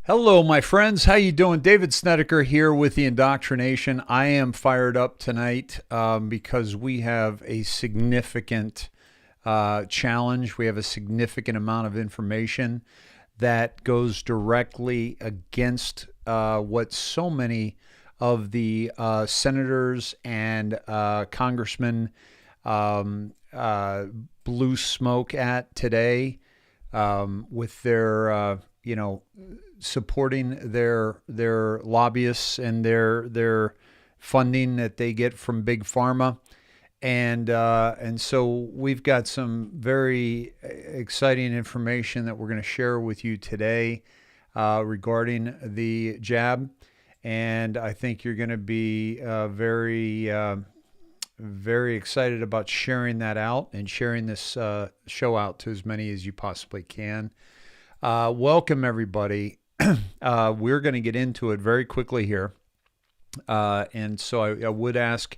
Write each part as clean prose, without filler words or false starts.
Hello, my friends. How you doing? David Snedeker here with the IndoctriNATION. I am fired up tonight because we have a significant challenge. We have a significant amount of information that goes directly against what so many of the senators and congressmen blew smoke at today with their, supporting their lobbyists and their funding that they get from big pharma, and so we've got some very exciting information that we're going to share with you today regarding the jab, and I think you're going to be very excited about sharing that out and sharing this show out to as many as you possibly can. Welcome, everybody. We're going to get into it very quickly here. And so I would ask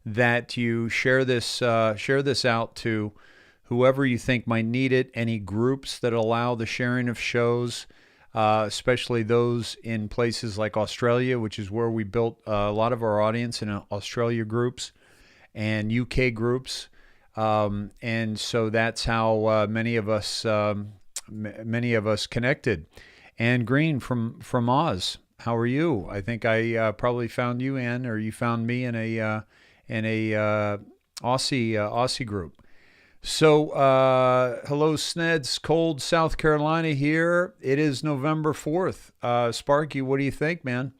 that you share this out to whoever you think might need it, any groups that allow the sharing of shows, especially those in places like Australia, which is where we built a lot of our audience in Australia groups and UK groups. And so that's how many of us connected. Anne Green from Oz, how are you? I think I probably found you, Anne, or you found me in a Aussie group. So hello, Sneds, cold South Carolina here. It is November 4th. Sparky, what do you think, man?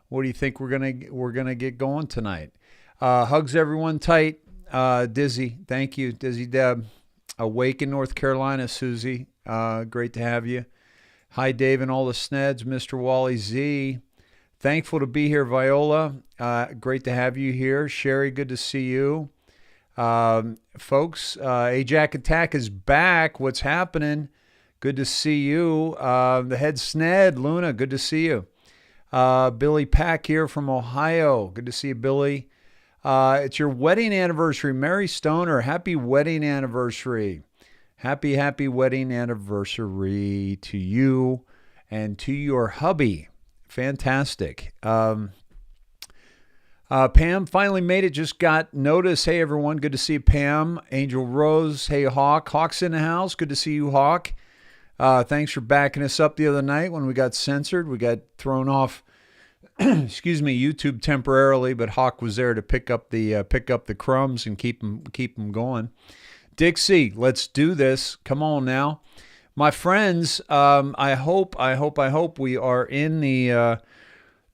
What do you think we're gonna get going tonight? Hugs everyone tight. Dizzy, thank you, Dizzy Deb. Awake in North Carolina, Susie. Great to have you. Hi, Dave and all the Sneds, Mr. Wally Z. Thankful to be here, Viola. Great to have you here. Sherry, good to see you. Folks, Ajax Attack is back. What's happening? Good to see you. The head Sned, Luna, good to see you. Billy Pack here from Ohio. Good to see you, Billy. It's your wedding anniversary. Mary Stoner, happy wedding anniversary. Happy wedding anniversary to you and to your hubby. Fantastic. Pam finally made it, just got notice. Hey, everyone. Good to see you, Pam. Angel Rose. Hey, Hawk. Hawk's in the house. Good to see you, Hawk. Thanks for backing us up the other night when we got censored. We got thrown off, excuse me, YouTube temporarily, but Hawk was there to pick up the crumbs and keep them going. Dixie, let's do this. Come on now. My friends, I hope we are in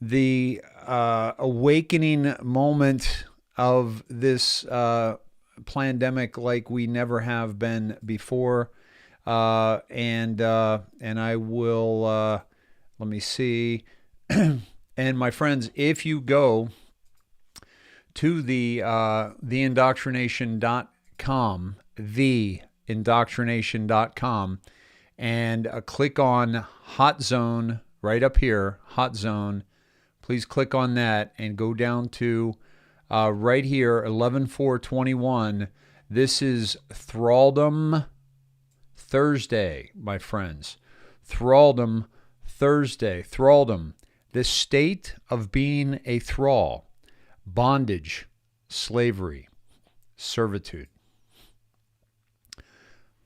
the awakening moment of this pandemic like we never have been before. And I will, let me see. And my friends, if you go to the IndoctriNATION.com, theindoctrination.com, and click on Hot Zone right up here, Hot Zone. Please click on that and go down to right here, 11/4/21. This is Thralldom Thursday, my friends. Thralldom Thursday. Thralldom, the state of being a thrall, bondage, slavery, servitude.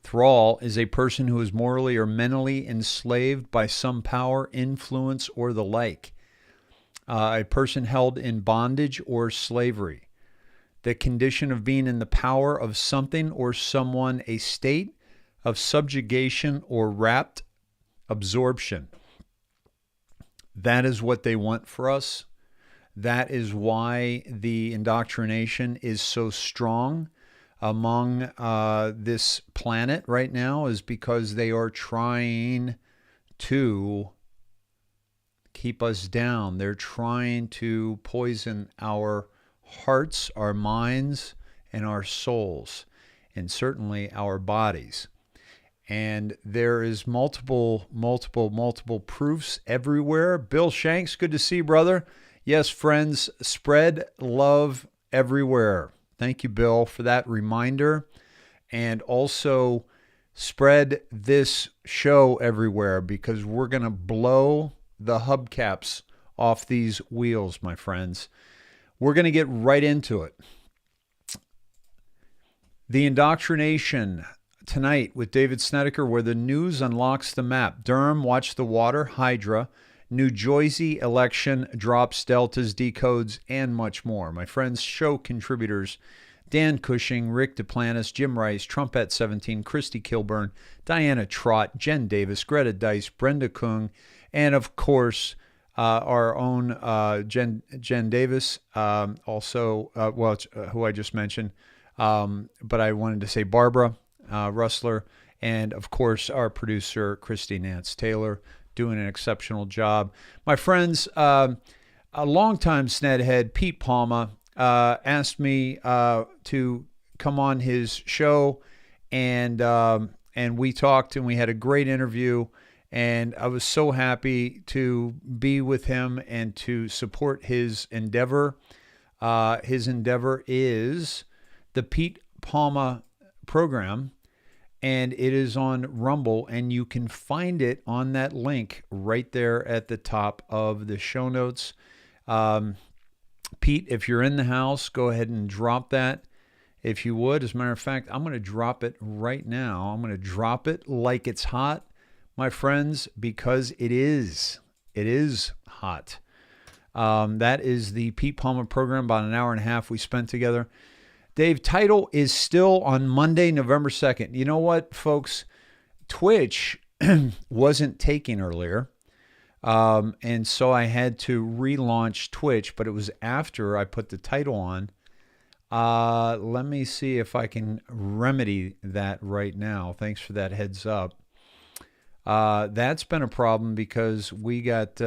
Thrall is a person who is morally or mentally enslaved by some power, influence, or the like. A person held in bondage or slavery. The condition of being in the power of something or someone, a state of subjugation or rapt absorption. That is what they want for us. That is why the indoctrination is so strong among this planet right now, is because they are trying to keep us down. They're trying to poison our hearts, our minds, and our souls, and certainly our bodies. And there is multiple proofs everywhere. Bill Shanks, good to see you, brother. Yes, friends, spread love everywhere. Thank you, Bill, for that reminder. And also spread this show everywhere, because we're going to blow the hubcaps off these wheels, my friends. We're going to get right into it. The Indoctrination tonight with David Snedeker, where the news unlocks the map. Durham, watch the water, Hydra, New Jersey election, drops, deltas, decodes, and much more. My friends, show contributors, Dan Cushing, Rick Duplantis, Jim Rice, Trumpet 17, Christy Kilburn, Diana Trott, Jen Davis, Greta Dice, Brenda Kung, and of course, our own Jen Davis, also, who I just mentioned. But I wanted to say Barbara Rustler, and of course our producer Christy Nance Taylor, doing an exceptional job. My friends, a longtime Snedhead, Pete Palma, asked me to come on his show, and we talked, and we had a great interview, and I was so happy to be with him and to support his endeavor. His endeavor is the Pete Palma program, and it is on Rumble, and you can find it on that link right there at the top of the show notes. Pete, if you're in the house, go ahead and drop that if you would. As a matter of fact, I'm going to drop it right now. I'm going to drop it like it's hot, my friends, because it is hot. That is the Pete Palma program, about an hour and a half we spent together. Dave, title is still on Monday, November 2nd. You know what, folks? Twitch wasn't taking earlier, and so I had to relaunch Twitch, but it was after I put the title on. Let me see if I can remedy that right now. Thanks for that heads up. That's been a problem because we got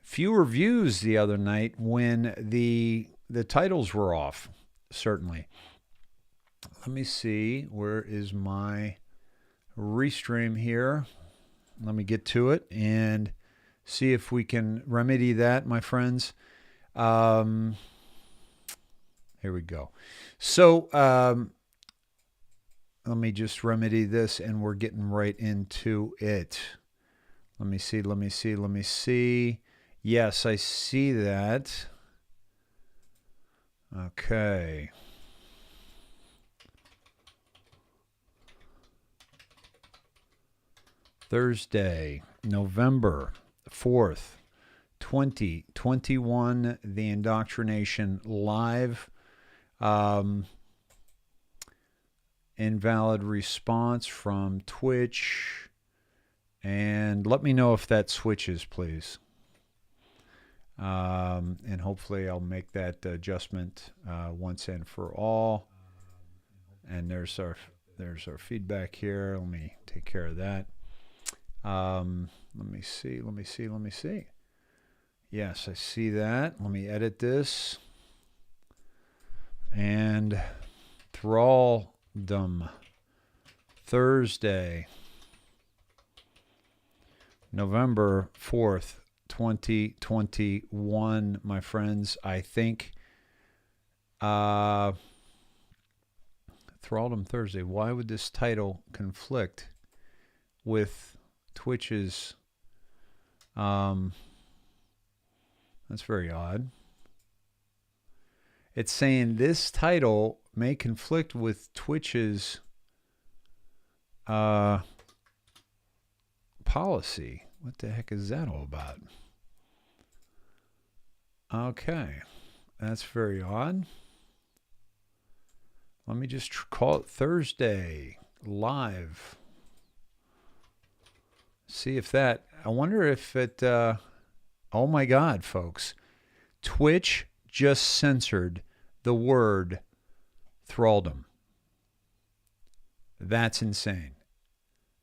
fewer views the other night when the titles were off. Certainly. Let me see. Where is my restream here? Let me get to it and see if we can remedy that, my friends. Here we go. So let me just remedy this, and we're getting right into it. Let me see. Yes, I see that. Okay. Thursday, November 4th, 2021, the Indoctrination live. Invalid response from Twitch. And let me know if that switches, please. And hopefully I'll make that adjustment once and for all. And there's our feedback here. Let me take care of that. Let me see. Yes, I see that. Let me edit this. And Thralldom, Thursday, November 4th, 2021, my friends. I think Thralldom Thursday. Why would this title conflict with Twitch's? That's very odd. It's saying this title may conflict with Twitch's policy. What the heck is that all about? Okay, that's very odd. Let me just call it Thursday live. See if that, I wonder if it, oh my God, folks. Twitch just censored the word thralldom. That's insane.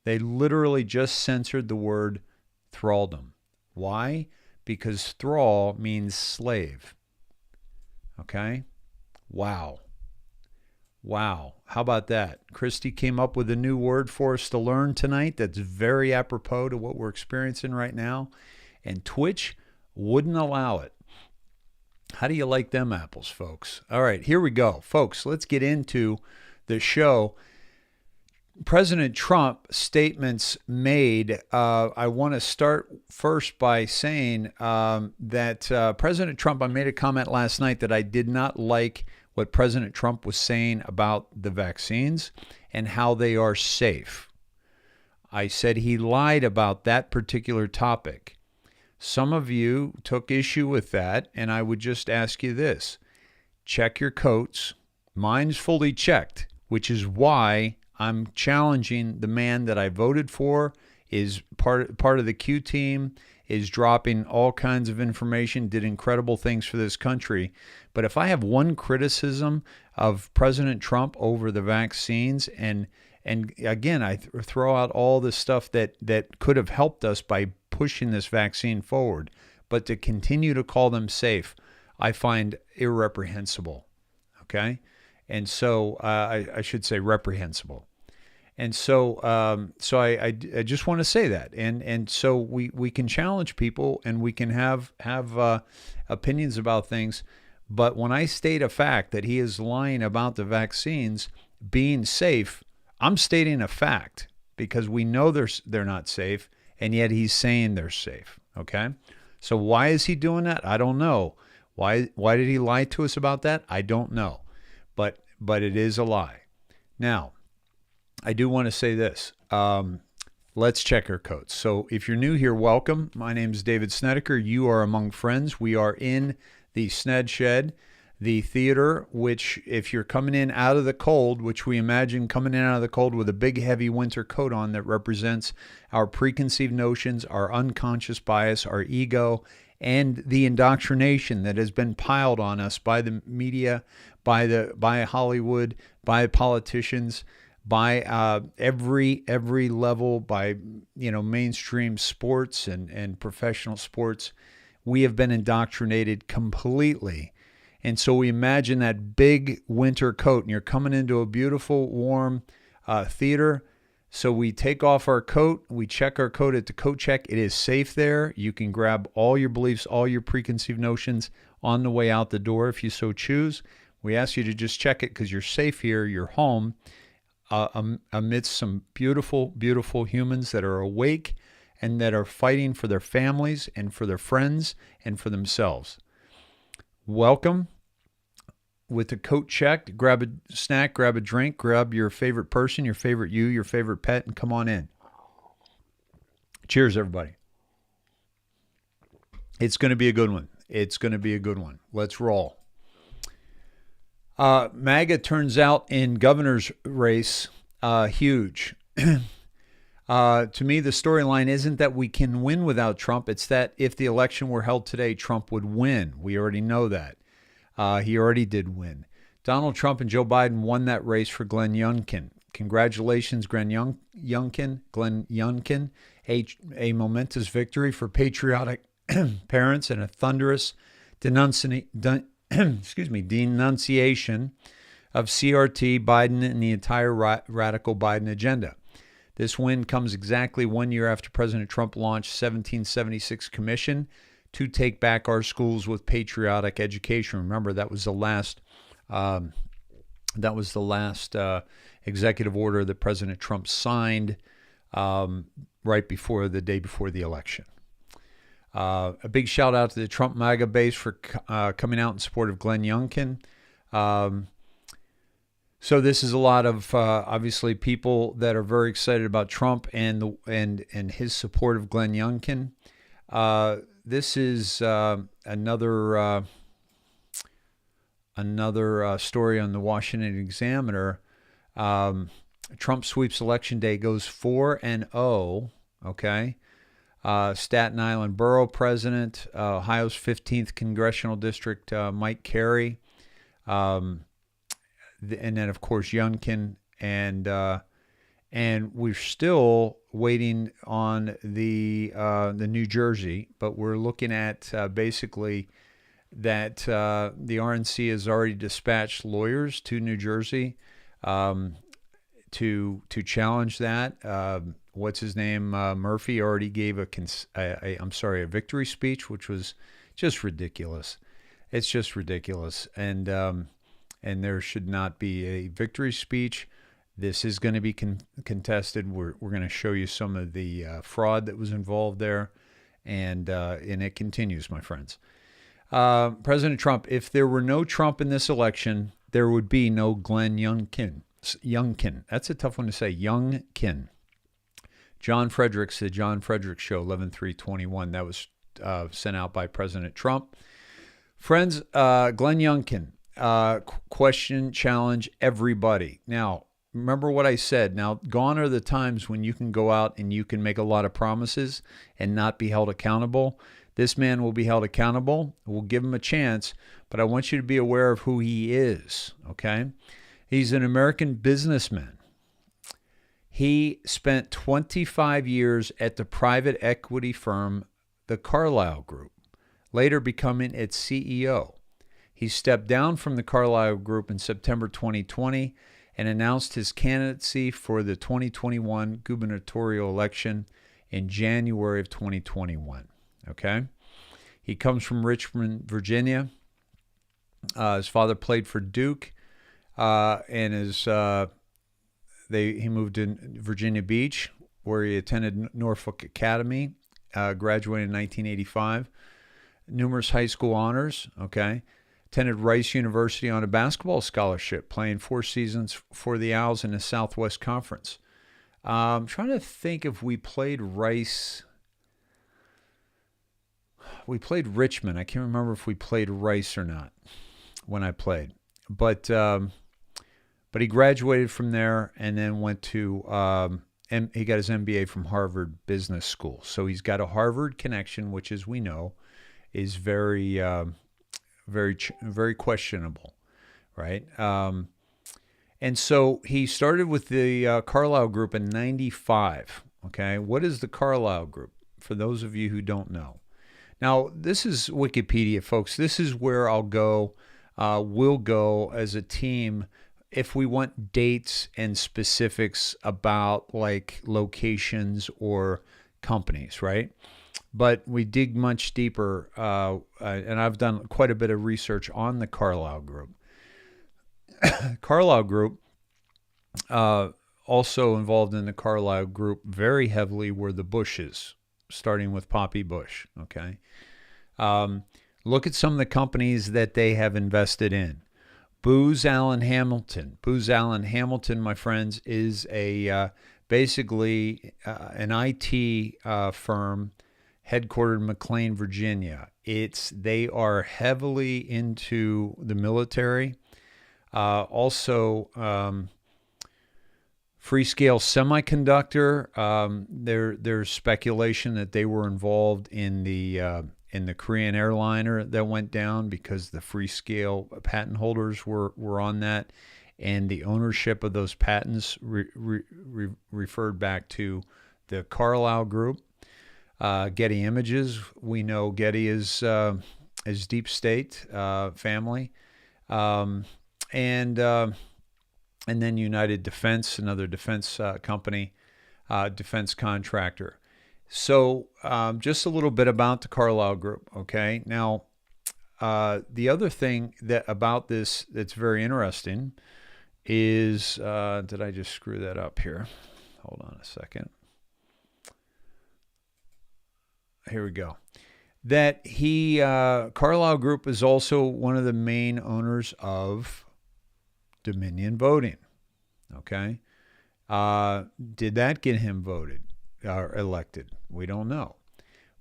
They literally just censored the word thralldom. Why? Because thrall means slave. Okay? Wow. Wow. How about that? Christy came up with a new word for us to learn tonight that's very apropos to what we're experiencing right now. And Twitch wouldn't allow it. How do you like them apples, folks? All right, here we go. Folks, let's get into the show. President Trump statements made. I want to start first by saying that President Trump, I made a comment last night that I did not like what President Trump was saying about the vaccines and how they are safe. I said he lied about that particular topic. Some of you took issue with that, and I would just ask you this. Check your coats. Mine's fully checked, which is why I'm challenging the man that I voted for, is part of the Q team, is dropping all kinds of information, did incredible things for this country. But if I have one criticism of President Trump over the vaccines, and again, I throw out all the stuff that could have helped us by pushing this vaccine forward, but to continue to call them safe, I find irreprehensible. Okay? And so I should say reprehensible. And so I just want to say that. And so we can challenge people and we can have opinions about things. But when I state a fact that he is lying about the vaccines being safe, I'm stating a fact because we know they're not safe, and yet he's saying they're safe. Okay? So why is he doing that? I don't know. Why did he lie to us about that? I don't know. But it is a lie. Now, I do want to say this. Let's check our coats. So if you're new here, welcome. My name is David Snedeker. You are among friends. We are in the Sned Shed, the theater, which if you're coming in out of the cold, which we imagine coming in out of the cold with a big heavy winter coat on that represents our preconceived notions, our unconscious bias, our ego, and the indoctrination that has been piled on us by the media, by Hollywood, by politicians, by every level, by mainstream sports and professional sports. We have been indoctrinated completely. And so we imagine that big winter coat, and you're coming into a beautiful, warm theater. So we take off our coat, we check our coat at the coat check. It is safe there. You can grab all your beliefs, all your preconceived notions on the way out the door if you so choose. We ask you to just check it because you're safe here, you're home, amidst some beautiful, beautiful humans that are awake and that are fighting for their families and for their friends and for themselves. Welcome. With the coat checked, grab a snack, grab a drink, grab your favorite person, your favorite your favorite pet, and come on in. Cheers, everybody. It's going to be a good one. It's going to be a good one. Let's roll. MAGA turns out in governor's race huge. To me, the storyline isn't that we can win without Trump. It's that if the election were held today, Trump would win. We already know that. He already did win. Donald Trump and Joe Biden won that race for Glenn Youngkin. Congratulations, Glenn Youngkin. A momentous victory for patriotic parents and a thunderous denunciation of CRT, Biden, and the entire radical Biden agenda. This win comes exactly 1 year after President Trump launched 1776 Commission to take back our schools with patriotic education. Remember, that was the last executive order that President Trump signed right before the day before the election. A big shout out to the Trump MAGA base for coming out in support of Glenn Youngkin. So this is a lot of obviously people that are very excited about Trump and his support of Glenn Youngkin. This is another story on the Washington Examiner. Trump sweeps election day, goes 4-0. Okay. Staten Island Borough President, Ohio's 15th Congressional District, Mike Carey, and then of course Youngkin, and we're still waiting on the New Jersey, but we're looking at basically that the RNC has already dispatched lawyers to New Jersey to challenge that. What's his name? Murphy already gave a victory speech, which was just ridiculous. It's just ridiculous, and there should not be a victory speech This is going to be contested. We're going to show you some of the fraud that was involved there, and it continues, my friends. President Trump, if there were no Trump in this election, there would be no Glenn Youngkin. Youngkin. That's a tough one to say. Youngkin. John Fredericks, the John Fredericks Show, 11/3/21. That was sent out by President Trump. Friends, Glenn Youngkin, question, challenge, everybody. Now, remember what I said. Now, gone are the times when you can go out and you can make a lot of promises and not be held accountable. This man will be held accountable. We'll give him a chance, but I want you to be aware of who he is, okay? He's an American businessman. He spent 25 years at the private equity firm, the Carlyle Group, later becoming its CEO. He stepped down from the Carlyle Group in September 2020 and announced his candidacy for the 2021 gubernatorial election in January of 2021. Okay? He comes from Richmond, Virginia. His father played for Duke, and he moved to Virginia Beach, where he attended Norfolk Academy, graduated in 1985. Numerous high school honors, okay? Attended Rice University on a basketball scholarship, playing 4 seasons for the Owls in the Southwest Conference. I'm trying to think if we played Rice. We played Richmond. I can't remember if we played Rice or not when I played. But he graduated from there and then went to he got his MBA from Harvard Business School. So he's got a Harvard connection, which, as we know, is very questionable, right? And so he started with the Carlyle Group in '95. Okay, what is the Carlyle Group? For those of you who don't know, now this is Wikipedia, folks. This is where I'll go. We'll go as a team if we want dates and specifics about like locations or companies, right? But we dig much deeper, and I've done quite a bit of research on the Carlyle Group. Carlyle Group, also involved in the Carlyle Group very heavily were the Bushes, starting with Poppy Bush, okay? Look at some of the companies that they have invested in. Booz Allen Hamilton. Booz Allen Hamilton, my friends, is basically an IT firm headquartered in McLean, Virginia. They are heavily into the military. Also, Freescale Semiconductor. There's speculation that they were involved in the Korean airliner that went down because the Freescale patent holders were on that, and the ownership of those patents referred back to the Carlyle Group. Getty Images, we know Getty is Deep State family, and then United Defense, another defense company, defense contractor. So just a little bit about the Carlyle Group. Okay, now the other thing about this that's very interesting is did I just screw that up here? Hold on a second. Here we go. That Carlyle Group is also one of the main owners of Dominion Voting. Okay. Did that get him voted or elected? We don't know.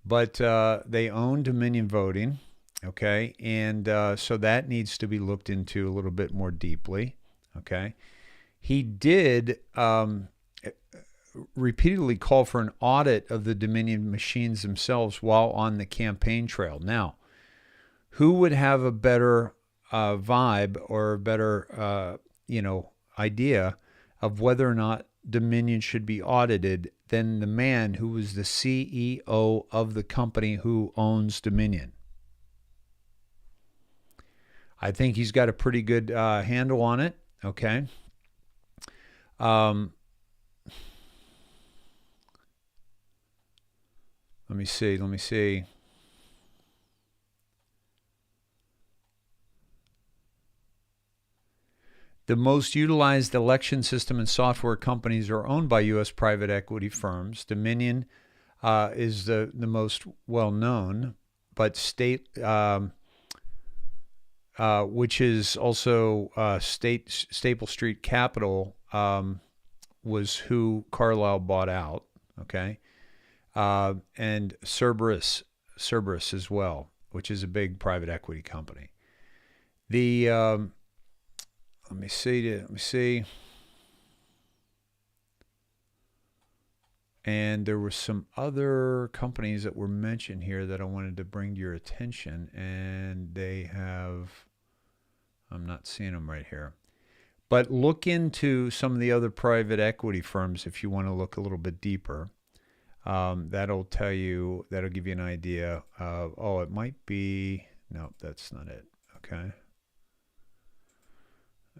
But they own Dominion Voting. Okay. And so that needs to be looked into a little bit more deeply. Okay. He did repeatedly call for an audit of the Dominion machines themselves while on the campaign trail. Now, who would have a better vibe or a better, idea of whether or not Dominion should be audited than the man who was the CEO of the company who owns Dominion? I think he's got a pretty good handle on it. Okay. Let me see. The most utilized election system and software companies are owned by U.S. private equity firms. Dominion is the most well-known, but which is also Staple Street Capital, was who Carlyle bought out, okay? And Cerberus as well, which is a big private equity company. The let me see. And there were some other companies that were mentioned here that I wanted to bring to your attention, and they have, I'm not seeing them right here. But look into some of the other private equity firms if you want to look a little bit deeper. That'll give you an idea of, oh, it might be, no, that's not it. Okay.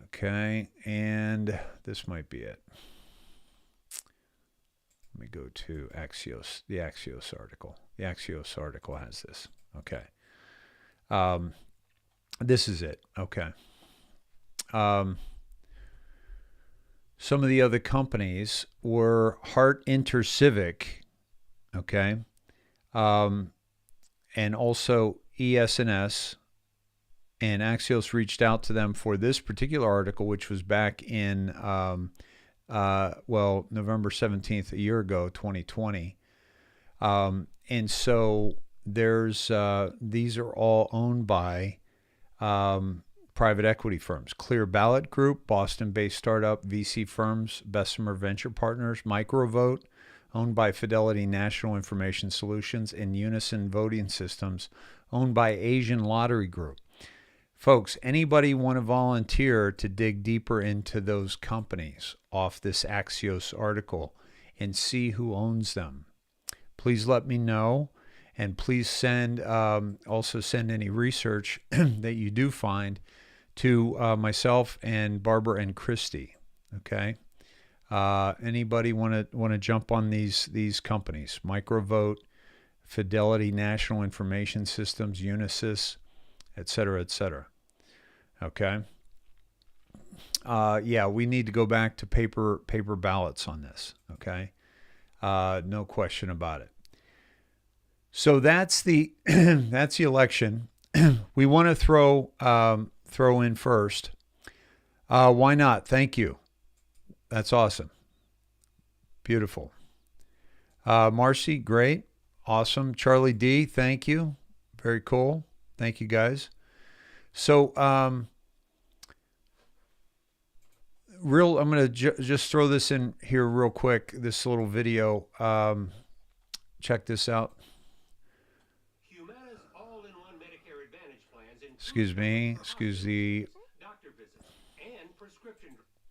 Okay, and this might be it. Let me go to Axios, the Axios article. The Axios article has this. Okay. This is it. Okay. Some of the other companies were Hart Intercivic, okay, and also ES&S, and Axios reached out to them for this particular article, which was back in, November 17th, a year ago, 2020. And so there's, these are all owned by private equity firms. Clear Ballot Group, Boston-based startup VC firms, Bessemer Venture Partners, Microvote, owned by Fidelity National Information Solutions, and Unison Voting Systems, owned by Asian Lottery Group. Folks, anybody want to volunteer to dig deeper into those companies off this Axios article and see who owns them? Please let me know, and please also send any research that you do find to myself and Barbara and Christy. Okay. Anybody want to jump on these companies? Microvote, Fidelity National Information Systems, Unisys, et cetera, et cetera. Okay. Yeah, we need to go back to paper ballots on this. Okay. No question about it. So that's the that's the election. We want to throw in first. Why not? Thank you. That's awesome. Beautiful. Marcy, great. Awesome. Charlie D, thank you. Very cool. Thank you, guys. So, I'm going to just throw this in here real quick, this little video. Check this out. Excuse me. Excuse the...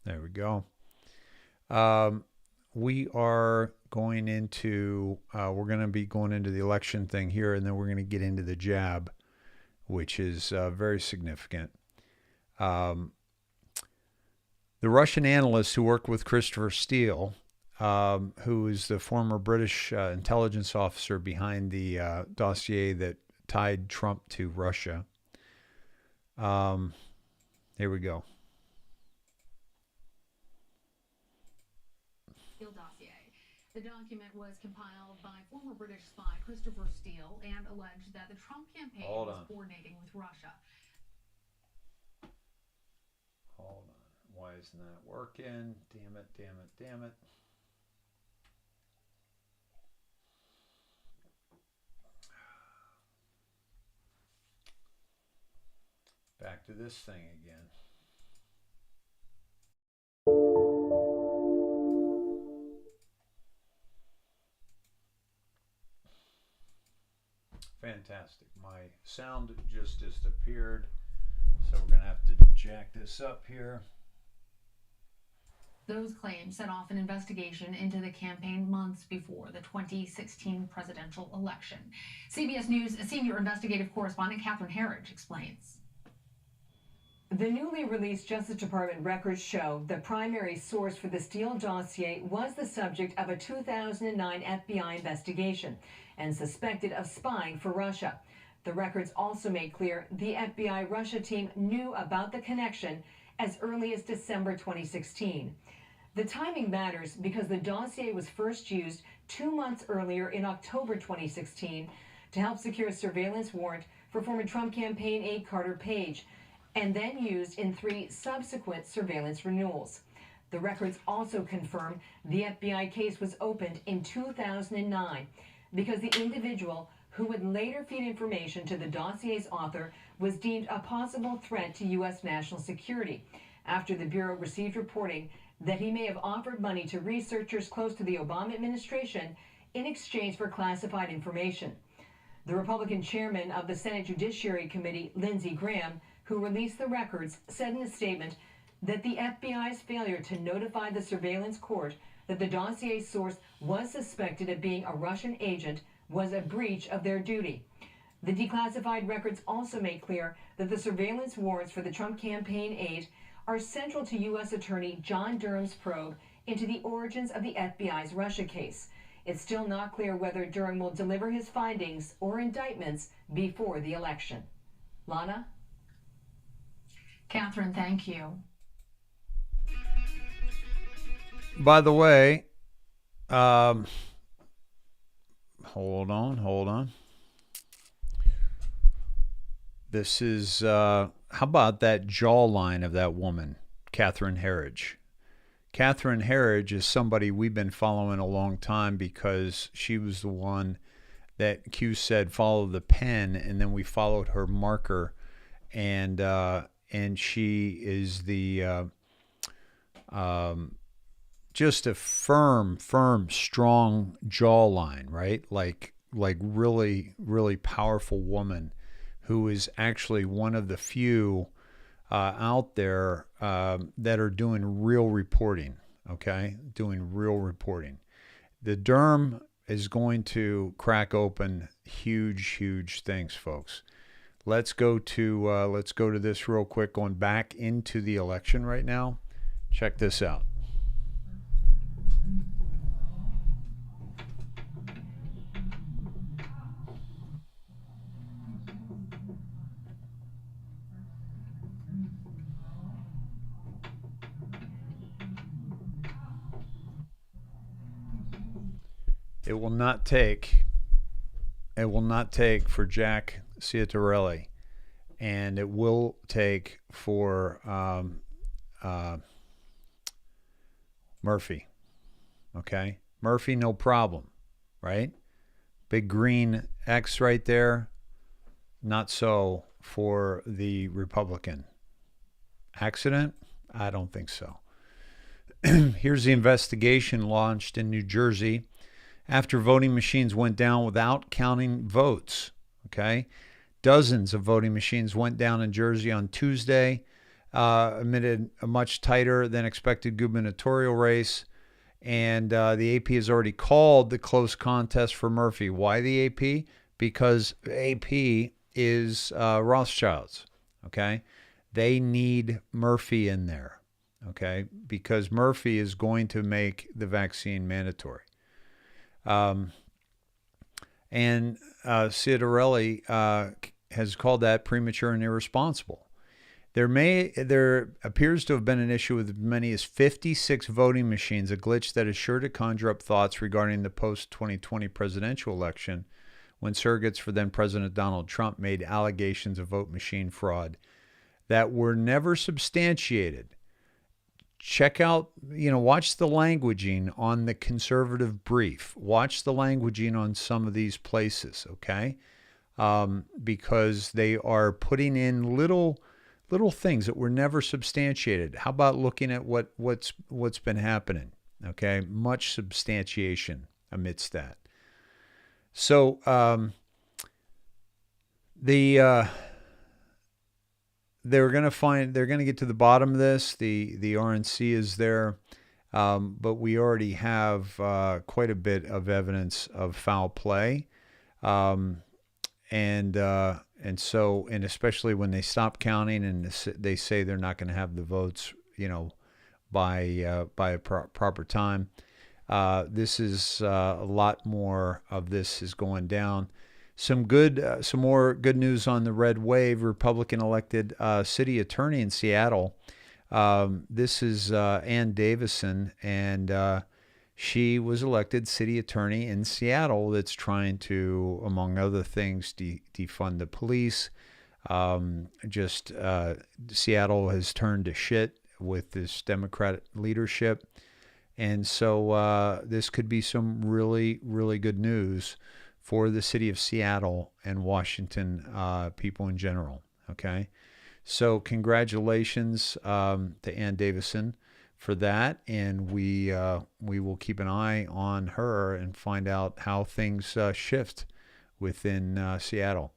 There we go. We are going into... we're going to be going into the election thing here, and then we're going to get into the jab, which is very significant. The Russian analyst who worked with Christopher Steele, who is the former British intelligence officer behind the dossier that tied Trump to Russia. Here we go. The document was compiled by former British spy Christopher Steele and alleged that the Trump campaign was coordinating with Russia. Hold on. Why isn't that working? Damn it, damn it, damn it. Back to this thing again. Fantastic. My sound just disappeared, so we're going to have to jack this up here. Those claims set off an investigation into the campaign months before the 2016 presidential election. CBS News senior investigative correspondent Catherine Herridge explains. The newly released Justice Department records show the primary source for the Steele dossier was the subject of a 2009 FBI investigation and suspected of spying for Russia. The records also made clear the FBI Russia team knew about the connection as early as December 2016. The timing matters because the dossier was first used 2 months earlier in October 2016 to help secure a surveillance warrant for former Trump campaign aide Carter Page, and then used in 3 subsequent surveillance renewals. The records also confirm the FBI case was opened in 2009 because the individual who would later feed information to the dossier's author was deemed a possible threat to U.S. national security after the Bureau received reporting that he may have offered money to researchers close to the Obama administration in exchange for classified information. The Republican chairman of the Senate Judiciary Committee, Lindsey Graham, who released the records, said in a statement that the FBI's failure to notify the surveillance court that the dossier source was suspected of being a Russian agent was a breach of their duty. The declassified records also make clear that the surveillance warrants for the Trump campaign aide are central to U.S. Attorney John Durham's probe into the origins of the FBI's Russia case. It's still not clear whether Durham will deliver his findings or indictments before the election. Lana? Catherine, thank you. By the way, hold on. This is, how about that jawline of that woman, Catherine Herridge? Catherine Herridge is somebody we've been following a long time because she was the one that Q said follow the pen, and then we followed her marker, and she is the just a firm, strong jawline, right? Like really, really powerful woman who is actually one of the few out there that are doing real reporting, okay? Doing real reporting. The Durham is going to crack open huge things, folks. Let's go to this real quick, going back into the election right now. Check this out. It will not take for Jack Ciattarelli, and it will take for Murphy. Okay? Murphy, no problem, right? Big green X right there. Not so for the Republican. Accident? I don't think so. Here's the investigation launched in New Jersey after voting machines went down without counting votes. Okay? Dozens of voting machines went down in Jersey on Tuesday amid a much tighter than expected gubernatorial race. And the AP has already called the close contest for Murphy. Why the AP? Because AP is Rothschilds. Okay? They need Murphy in there. Okay? Because Murphy is going to make the vaccine mandatory. And Ciattarelli has called that premature and irresponsible. There appears to have been an issue with as many as 56 voting machines, a glitch that is sure to conjure up thoughts regarding the post-2020 presidential election when surrogates for then-President Donald Trump made allegations of vote machine fraud that were never substantiated. Check out, watch the languaging on the conservative brief. Watch the languaging on some of these places, okay? Because they are putting in little things that were never substantiated. How about looking at what's been happening? Okay, much substantiation amidst that. So they're going to get to the bottom of this. The RNC is there, but we already have quite a bit of evidence of foul play, and especially when they stop counting and they say they're not going to have the votes, by a proper time. This is a lot more of this is going down. Some more good news on the red wave. Republican elected city attorney in Seattle This is Ann Davison, and she was elected city attorney in Seattle that's trying to, among other things, defund the police. Seattle has turned to shit with this Democratic leadership. And so this could be some really, really good news for the city of Seattle and Washington people in general. Okay. So congratulations to Ann Davison for that. And we will keep an eye on her and find out how things shift within Seattle.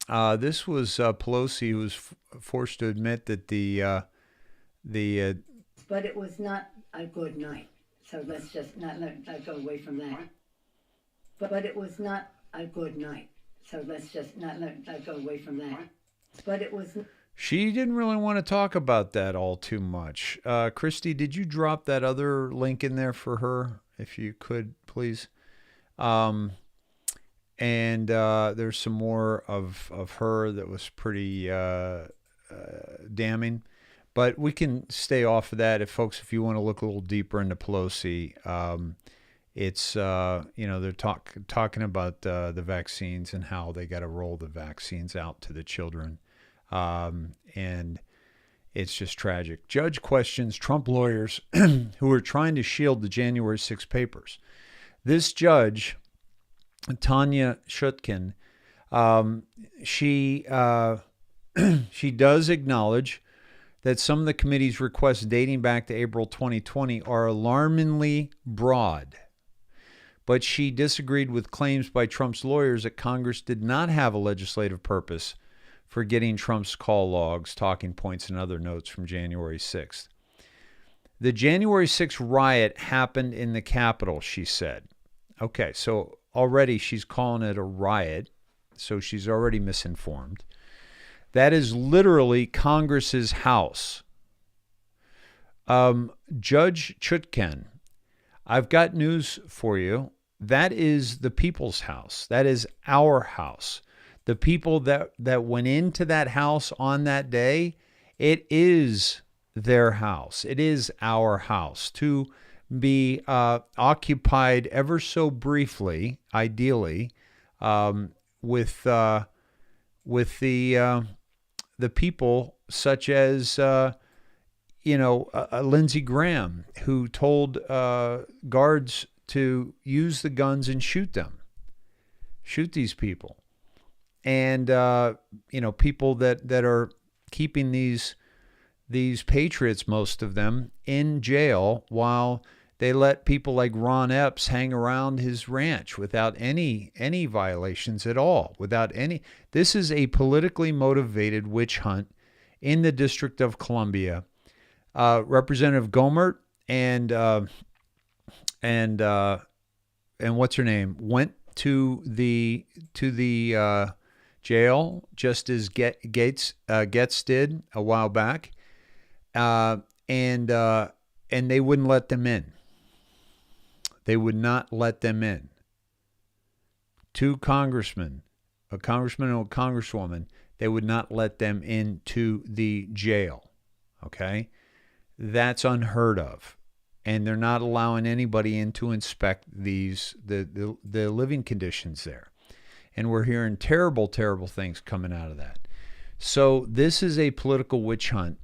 This was Pelosi, who was forced to admit that But it was not a good night. So let's just not let go away from that. But it was not a good night. So let's just not let go away from that. But it was. She didn't really want to talk about that all too much. Christy, did you drop that other link in there for her, if you could, please? And there's some more of her that was pretty damning. But we can stay off of that if you want to look a little deeper into Pelosi. It's they're talking about the vaccines and how they got to roll the vaccines out to the children, and it's just tragic. Judge questions Trump lawyers who are trying to shield the January 6 papers. This judge, Tanya Shutkin, she does acknowledge that some of the committee's requests dating back to April 2020 are alarmingly broad. But she disagreed with claims by Trump's lawyers that Congress did not have a legislative purpose for getting Trump's call logs, talking points, and other notes from January 6th. The January 6th riot happened in the Capitol, she said. Okay, so already she's calling it a riot, so she's already misinformed. That is literally Congress's house. Judge Chutkan, I've got news for you. That is the people's house. That is our house. The people that went into that house on that day, it is their house. It is our house. To be occupied ever so briefly, ideally, with the people such as, Lindsey Graham, who told guards to use the guns and shoot these people. And, people that are keeping these patriots, most of them, in jail while they let people like Ron Epps hang around his ranch without any violations at all, This is a politically motivated witch hunt in the District of Columbia. Representative Gohmert and what's her name went to the jail just as Getz did a while back, and they wouldn't let them in. They would not let them in. Two congressmen, a congressman and a congresswoman, they would not let them into the jail. Okay? That's unheard of. And they're not allowing anybody in to inspect the living conditions there. And we're hearing terrible, terrible things coming out of that. So this is a political witch hunt.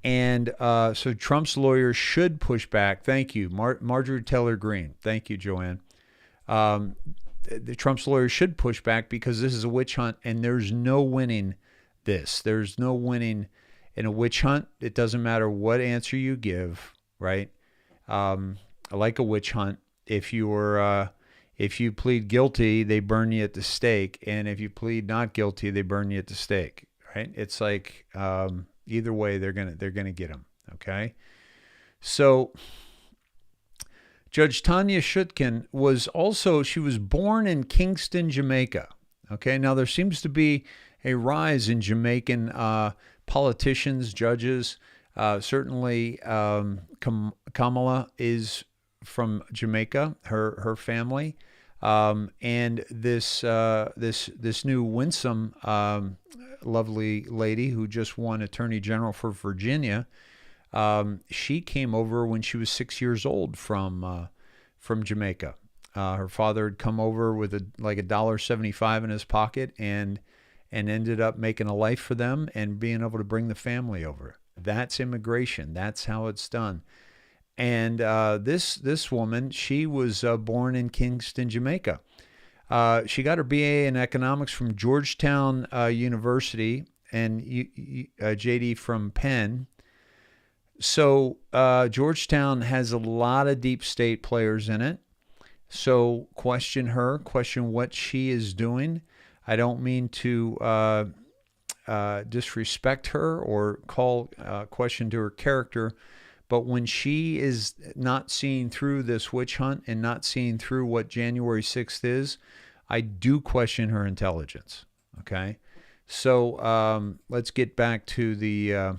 And so Trump's lawyers should push back. Thank you, Marjorie Taylor Greene. Thank you, Joanne. The Trump's lawyers should push back because this is a witch hunt, and there's no winning this. There's no winning in a witch hunt. It doesn't matter what answer you give, right? Like a witch hunt, if you plead guilty, they burn you at the stake, and if you plead not guilty, they burn you at the stake, right? It's like either way, they're gonna get them. Okay, so Judge Tanya Shutkin was born in Kingston, Jamaica. Okay, now there seems to be a rise in Jamaican politicians, judges. Certainly, Kamala is from Jamaica, her family. And this new winsome, lovely lady who just won Attorney General for Virginia, she came over when she was 6 years old from Jamaica. Her father had come over with like $1.75 in his pocket and ended up making a life for them and being able to bring the family over. That's immigration. That's how it's done. And this woman, she was born in Kingston, Jamaica. She got her BA in economics from Georgetown University and JD from Penn. So Georgetown has a lot of deep state players in it. So question her, question what she is doing. I don't mean to disrespect her or call question to her character, but when she is not seeing through this witch hunt and not seeing through what January 6th is, I do question her intelligence. Okay, so let's get back to the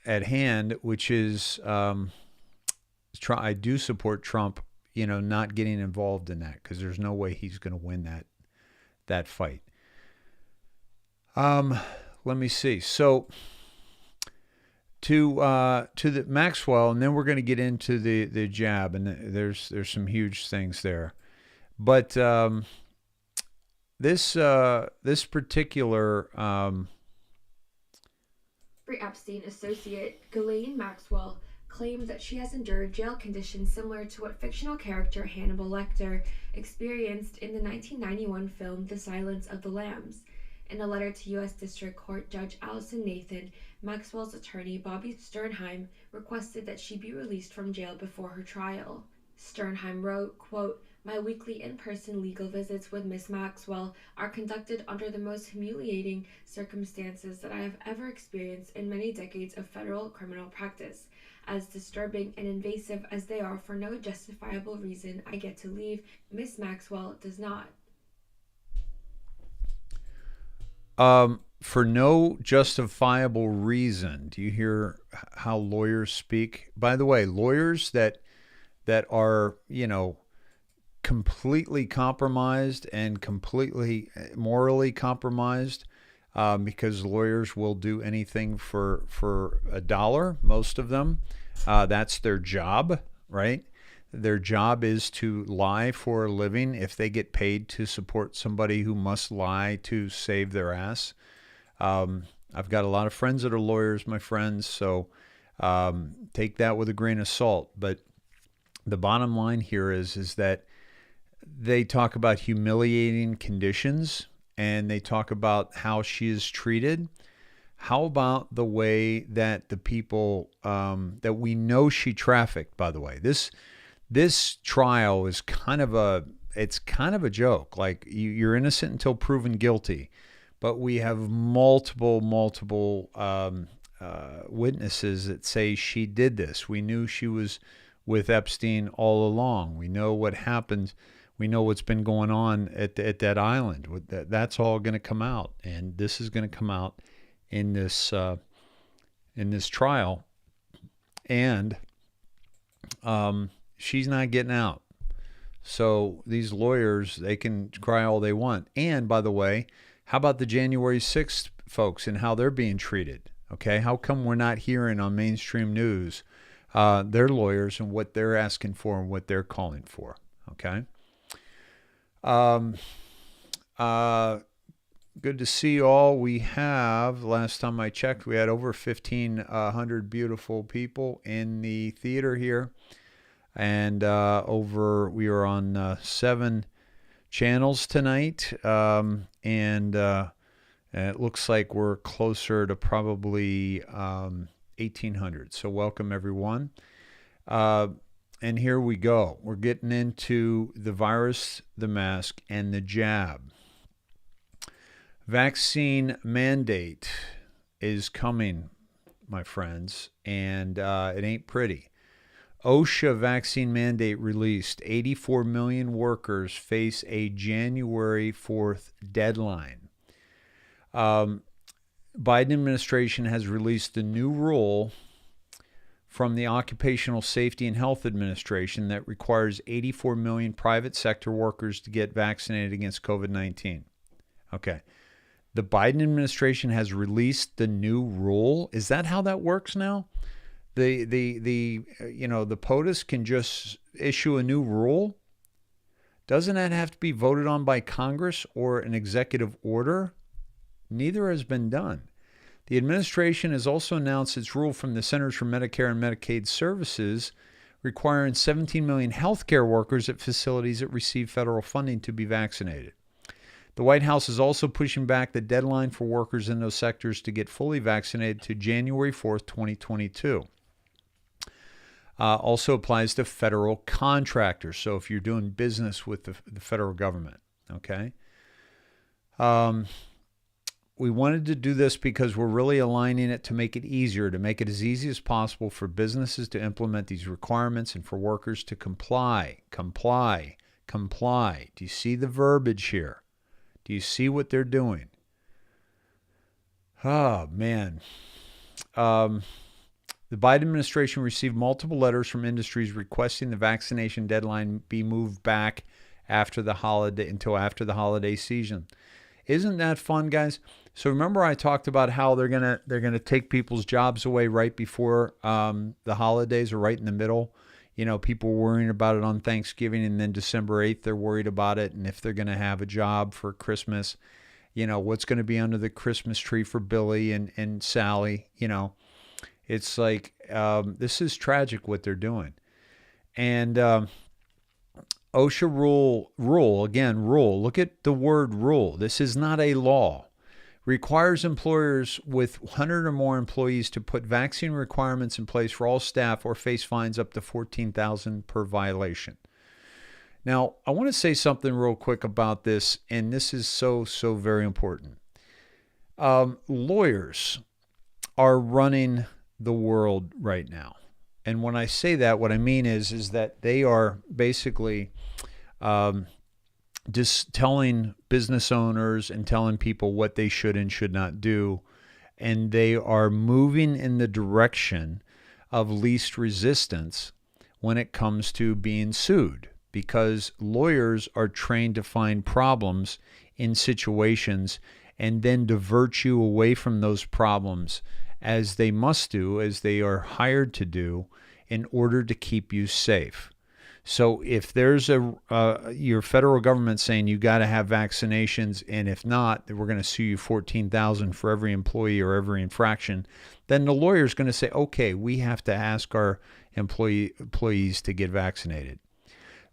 at hand, which is I do support Trump, not getting involved in that because there's no way he's going to win that fight. Let me see. So to the Maxwell, and then we're going to get into the jab, and there's some huge things there. But this particular Epstein associate Ghislaine Maxwell claims that she has endured jail conditions similar to what fictional character Hannibal Lecter experienced in the 1991 film The Silence of the Lambs. In a letter to U.S. District Court Judge Allison Nathan, Maxwell's attorney Bobby Sternheim requested that she be released from jail before her trial. Sternheim wrote, quote, "My weekly in-person legal visits with Miss Maxwell are conducted under the most humiliating circumstances that I have ever experienced in many decades of federal criminal practice. As disturbing and invasive as they are, for no justifiable reason I get to leave. Miss Maxwell does not." For no justifiable reason. Do you hear how lawyers speak? By the way, lawyers that are, completely compromised and completely morally compromised, because lawyers will do anything for $1, most of them. That's their job, right? Their job is to lie for a living if they get paid to support somebody who must lie to save their ass. I've got a lot of friends that are lawyers, my friends, so take that with a grain of salt. But the bottom line here is that they talk about humiliating conditions and they talk about how she is treated. How about the way that the people that we know she trafficked, by the way? This trial is kind of a joke. Like you're innocent until proven guilty, but we have multiple witnesses that say she did this. We knew she was with Epstein all along. We know what happened. We know what's been going on at that island. That's all going to come out, and this is going to come out in this trial, and she's not getting out. So these lawyers, they can cry all they want. And by the way, how about the January 6th folks and how they're being treated? Okay, how come we're not hearing on mainstream news their lawyers and what they're asking for and what they're calling for? Okay. Good to see you all. We have, last time I checked, we had over 1,500 beautiful people in the theater here. And we are on 7 channels tonight. And it looks like we're closer to probably 1,800. So welcome, everyone. And here we go. We're getting into the virus, the mask, and the jab. Vaccine mandate is coming, my friends, and it ain't pretty. OSHA vaccine mandate released. 84 million workers face a January 4th deadline. Biden administration has released the new rule from the Occupational Safety and Health Administration that requires 84 million private sector workers to get vaccinated against COVID-19. Okay. The Biden administration has released the new rule. Is that how that works now? The POTUS can just issue a new rule? Doesn't that have to be voted on by Congress or an executive order? Neither has been done. The administration has also announced its rule from the Centers for Medicare and Medicaid Services requiring 17 million healthcare workers at facilities that receive federal funding to be vaccinated. The White House is also pushing back the deadline for workers in those sectors to get fully vaccinated to January 4th, 2022. Also applies to federal contractors. So if you're doing business with the federal government, okay? We wanted to do this because we're really aligning it to make it easier, to make it as easy as possible for businesses to implement these requirements and for workers to comply. Do you see the verbiage here? Do you see what they're doing? Oh, man. The Biden administration received multiple letters from industries requesting the vaccination deadline be moved back until after the holiday season. Isn't that fun, guys? So remember I talked about how they're gonna take people's jobs away right before the holidays or right in the middle. You know, people worrying about it on Thanksgiving, and then December 8th they're worried about it, and if they're going to have a job for Christmas, you know, what's going to be under the Christmas tree for Billy and Sally, you know. It's like, this is tragic what they're doing. And OSHA rule, look at the word rule. This is not a law. Requires employers with 100 or more employees to put vaccine requirements in place for all staff or face fines up to $14,000 per violation. Now, I want to say something real quick about this, and this is so very important. Lawyers are running the world right now. And when I say that, what I mean is that they are basically just telling business owners and telling people what they should and should not do. And they are moving in the direction of least resistance when it comes to being sued, because lawyers are trained to find problems in situations and then divert you away from those problems, as they must do, as they are hired to do, in order to keep you safe. So if there's your federal government saying you got to have vaccinations, and if not, we're going to sue you $14,000 for every employee or every infraction, then the lawyer's going to say, okay, we have to ask our employees to get vaccinated.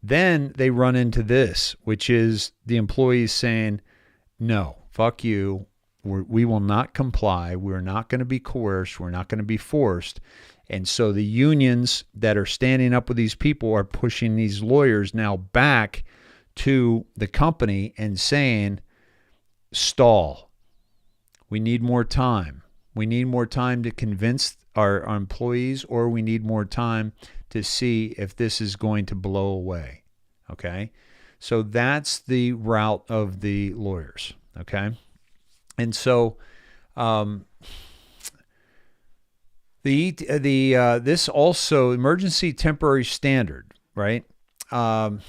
Then they run into this, which is the employees saying, no, fuck you. We will not comply. We're not going to be coerced. We're not going to be forced. And so the unions that are standing up with these people are pushing these lawyers now back to the company and saying, stall. We need more time. We need more time to convince our employees, or we need more time to see if this is going to blow away. Okay? So that's the route of the lawyers. Okay? And so this also, emergency temporary standard, right? The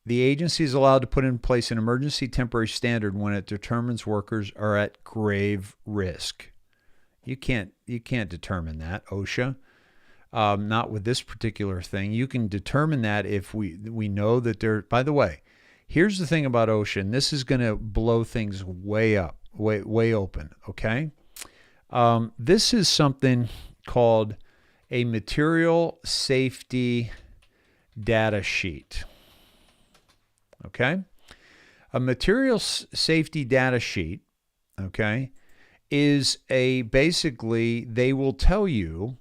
agency is allowed to put in place an emergency temporary standard when it determines workers are at grave risk. You can't determine that, OSHA. Not with this particular thing. You can determine that if we know that they're, by the way, here's the thing about OSHA, and this is going to blow things way up, way open, okay? This is something called a material safety data sheet, okay? A material safety data sheet, okay, is basically, they will tell you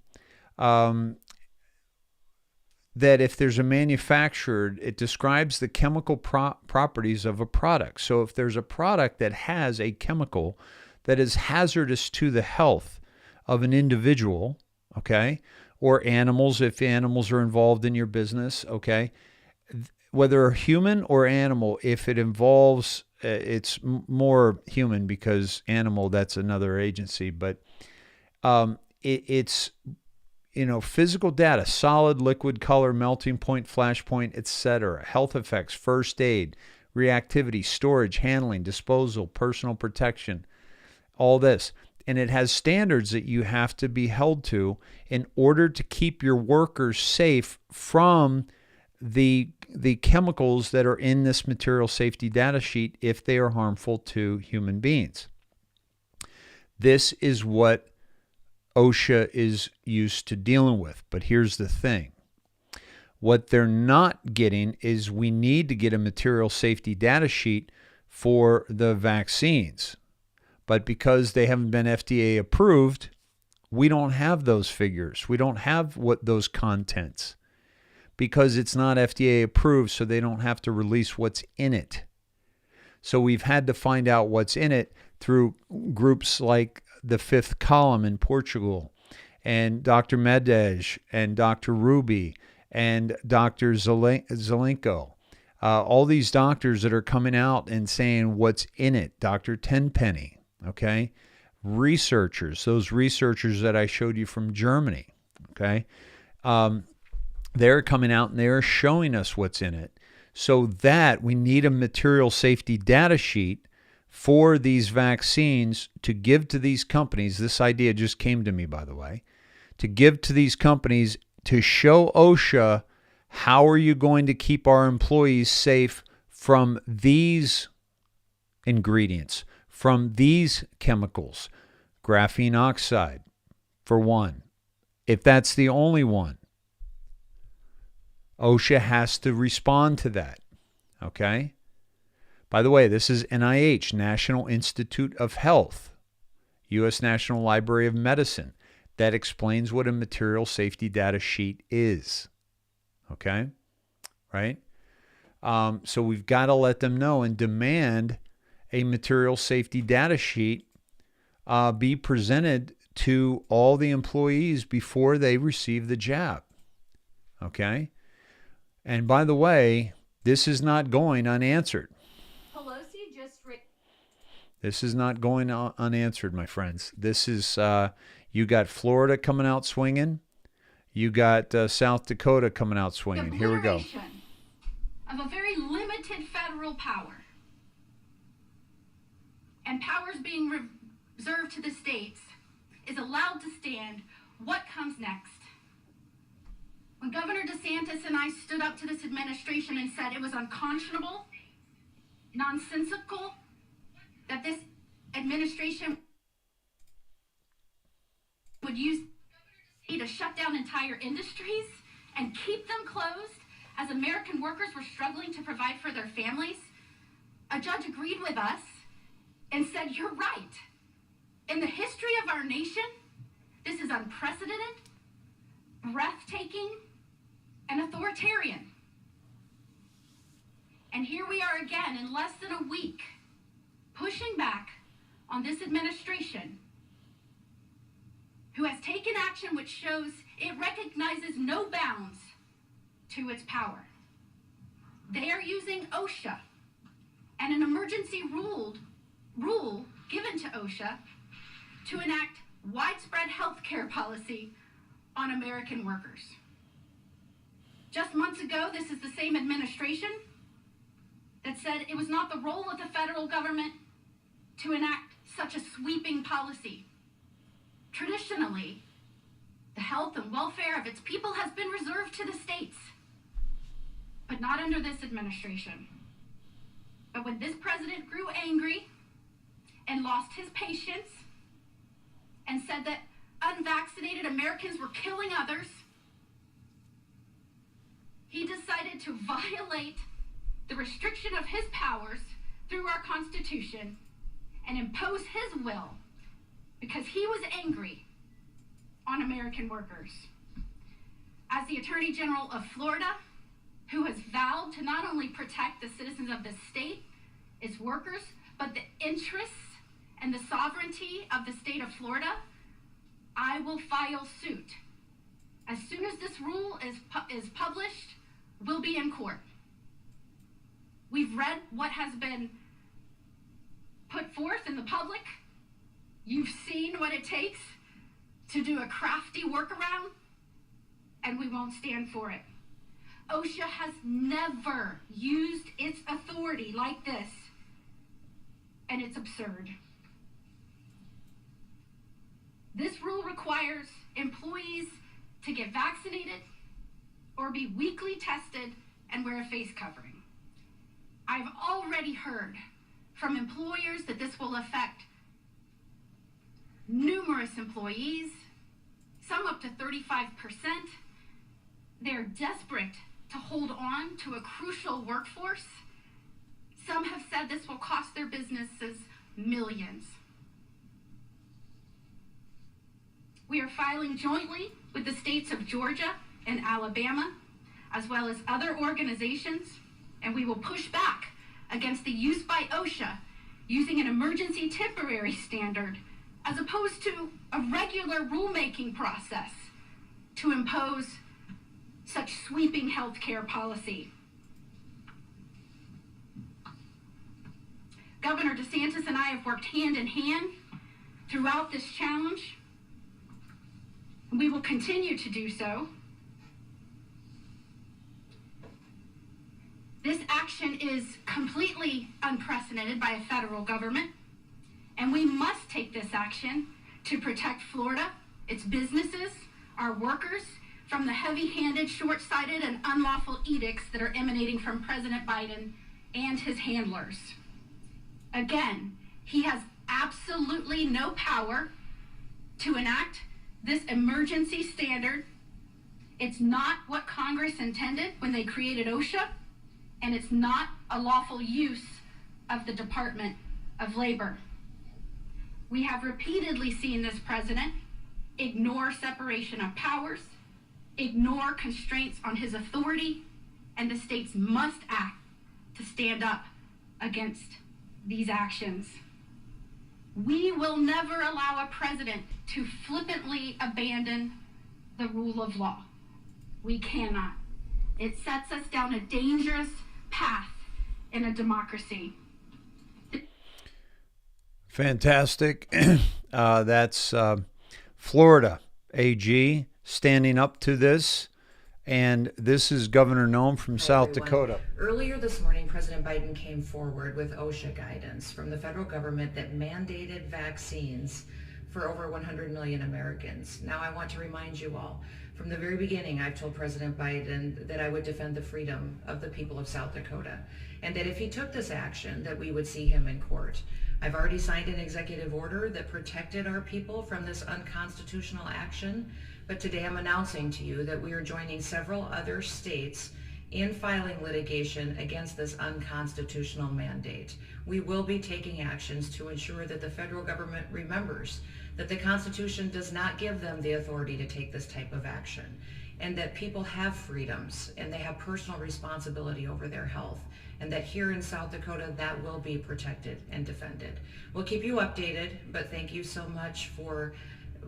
that if there's a manufactured, it describes the chemical properties of a product. So if there's a product that has a chemical that is hazardous to the health of an individual, okay, or animals, if animals are involved in your business, okay, whether human or animal, if it involves, it's more human because animal, that's another agency, but it's physical data, solid, liquid, color, melting point, flash point, etc., health effects, first aid, reactivity, storage, handling, disposal, personal protection, all this. And it has standards that you have to be held to in order to keep your workers safe from the chemicals that are in this material safety data sheet if they are harmful to human beings. This is what OSHA is used to dealing with. But here's the thing. What they're not getting is we need to get a material safety data sheet for the vaccines. But because they haven't been FDA approved, we don't have those figures. We don't have those contents because it's not FDA approved, so they don't have to release what's in it. So we've had to find out what's in it through groups like the Fifth Column in Portugal, and Dr. Medej, and Dr. Ruby, and Dr. Zelenko. All these doctors that are coming out and saying what's in it. Dr. Tenpenny, okay? Researchers, those researchers that I showed you from Germany, okay? They're coming out and they're showing us what's in it. So that we need a material safety data sheet for these vaccines to give to these companies. This idea just came to me, by the way, to give to these companies to show OSHA, how are you going to keep our employees safe from these ingredients, from these chemicals, graphene oxide, for one. If that's the only one, OSHA has to respond to that, okay? By the way, this is NIH, National Institute of Health, U.S. National Library of Medicine. That explains what a material safety data sheet is, okay? Right? So we've got to let them know and demand a material safety data sheet be presented to all the employees before they receive the jab, okay? And by the way, this is not going unanswered. This is not going unanswered, my friends. This is, you got Florida coming out swinging. You got South Dakota coming out swinging. Here we go. Of a very limited federal power. And powers being reserved to the states is allowed to stand what comes next. When Governor DeSantis and I stood up to this administration and said it was unconscionable, nonsensical, that this administration would use to shut down entire industries and keep them closed as American workers were struggling to provide for their families, a judge agreed with us and said, you're right. In the history of our nation, this is unprecedented, breathtaking, and authoritarian. And here we are again in less than a week, pushing back on this administration who has taken action which shows it recognizes no bounds to its power. They are using OSHA and an emergency rule given to OSHA to enact widespread health care policy on American workers. Just months ago, this is the same administration that said it was not the role of the federal government to enact such a sweeping policy. Traditionally, the health and welfare of its people has been reserved to the states, but not under this administration. But when this president grew angry and lost his patience and said that unvaccinated Americans were killing others, he decided to violate the restriction of his powers through our Constitution and impose his will because he was angry on American workers. As the Attorney General of Florida, who has vowed to not only protect the citizens of the state, its workers, but the interests and the sovereignty of the state of Florida, I will file suit. As soon as this rule is published, we'll be in court. We've read what has been put forth in the public. You've seen what it takes to do a crafty workaround and we won't stand for it. OSHA has never used its authority like this, and it's absurd. This rule requires employees to get vaccinated or be weekly tested and wear a face covering. I've already heard from employers that this will affect numerous employees, some up to 35%. They're desperate to hold on to a crucial workforce. Some have said this will cost their businesses millions. We are filing jointly with the states of Georgia and Alabama, as well as other organizations, and we will push back against the use by OSHA using an emergency temporary standard as opposed to a regular rulemaking process to impose such sweeping healthcare policy. Governor DeSantis and I have worked hand in hand throughout this challenge. We will continue to do so. This action is completely unprecedented by a federal government, and we must take this action to protect Florida, its businesses, our workers, from the heavy-handed, short-sighted, and unlawful edicts that are emanating from President Biden and his handlers. Again, he has absolutely no power to enact this emergency standard. It's not what Congress intended when they created OSHA, and it's not a lawful use of the Department of Labor. We have repeatedly seen this president ignore separation of powers, ignore constraints on his authority, and the states must act to stand up against these actions. We will never allow a president to flippantly abandon the rule of law. We cannot. It sets us down a dangerous path in a democracy. Fantastic. That's Florida AG standing up to this. And this is Governor Noem from South Dakota. Earlier this morning, President Biden came forward with OSHA guidance from the federal government that mandated vaccines for over 100 million Americans. Now, I want to remind you all, from the very beginning, I've told President Biden that I would defend the freedom of the people of South Dakota, and that if he took this action, that we would see him in court. I've already signed an executive order that protected our people from this unconstitutional action, but today I'm announcing to you that we are joining several other states in filing litigation against this unconstitutional mandate. We will be taking actions to ensure that the federal government remembers that the Constitution does not give them the authority to take this type of action, and that people have freedoms and they have personal responsibility over their health, and that here in South Dakota that will be protected and defended. We'll keep you updated, but thank you so much for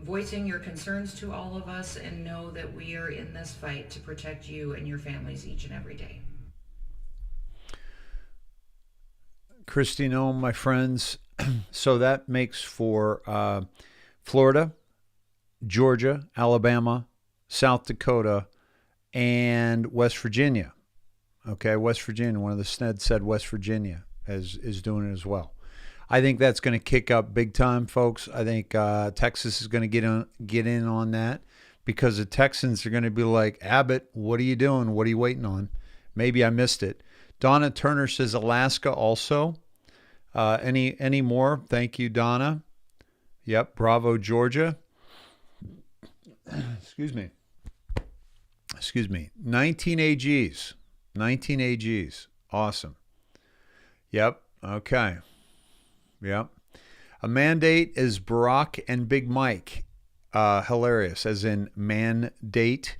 voicing your concerns to all of us, and know that we are in this fight to protect you and your families each and every day. Kristi Noem, my friends. So that makes for Florida, Georgia, Alabama, South Dakota, and West Virginia. Okay, West Virginia. One of the Sned said West Virginia is doing it as well. I think that's going to kick up big time, folks. I think Texas is going to get in on that, because the Texans are going to be like, Abbott, what are you doing? What are you waiting on? Maybe I missed it. Donna Turner says Alaska also. Any more? Thank you, Donna. Yep, Bravo, Georgia. Excuse me. 19 AGs. 19 AGs. Awesome. Yep. Okay. Yep. A mandate is Barack and Big Mike. Hilarious, as in mandate.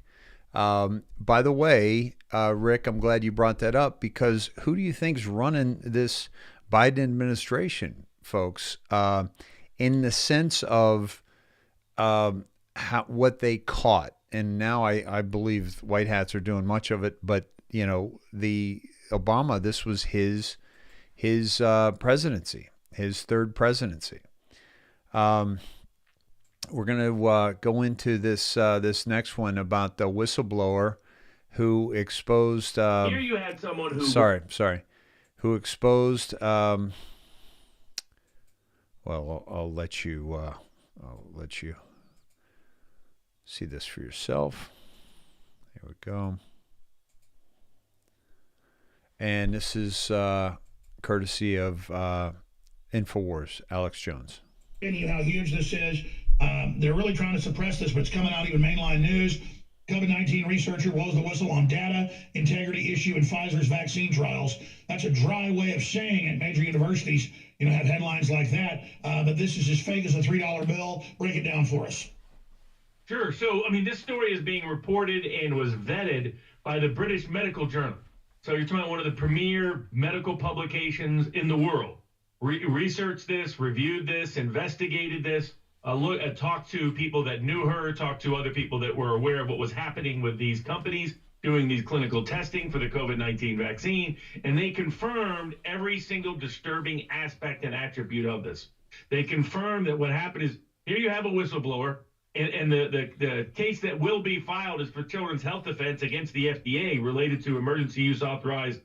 By the way, Rick, I'm glad you brought that up, because who do you think's running this Biden administration, folks? In the sense of what they caught. And now I believe white hats are doing much of it, but you know, the Obama, this was his presidency, his third presidency. we're going to go into this this next one about the whistleblower who exposed. Here you had someone who. Sorry. Who exposed. Well, I'll let you. I'll let you see this for yourself. There we go. And this is courtesy of InfoWars, Alex Jones. You how huge this is. They're really trying to suppress this, but it's coming out even mainline news. COVID-19 researcher blows the whistle on data integrity issue in Pfizer's vaccine trials. That's a dry way of saying it. Major universities, have headlines like that. But this is as fake as a $3 bill. Break it down for us. Sure. So, this story is being reported and was vetted by the British Medical Journal. So you're talking about one of the premier medical publications in the world. Researched this, reviewed this, investigated this, talked to people that knew her, talked to other people that were aware of what was happening with these companies doing these clinical testing for the COVID-19 vaccine, and they confirmed every single disturbing aspect and attribute of this. They confirmed that what happened is, here you have a whistleblower, and the case that will be filed is for children's health defense against the FDA related to emergency use authorized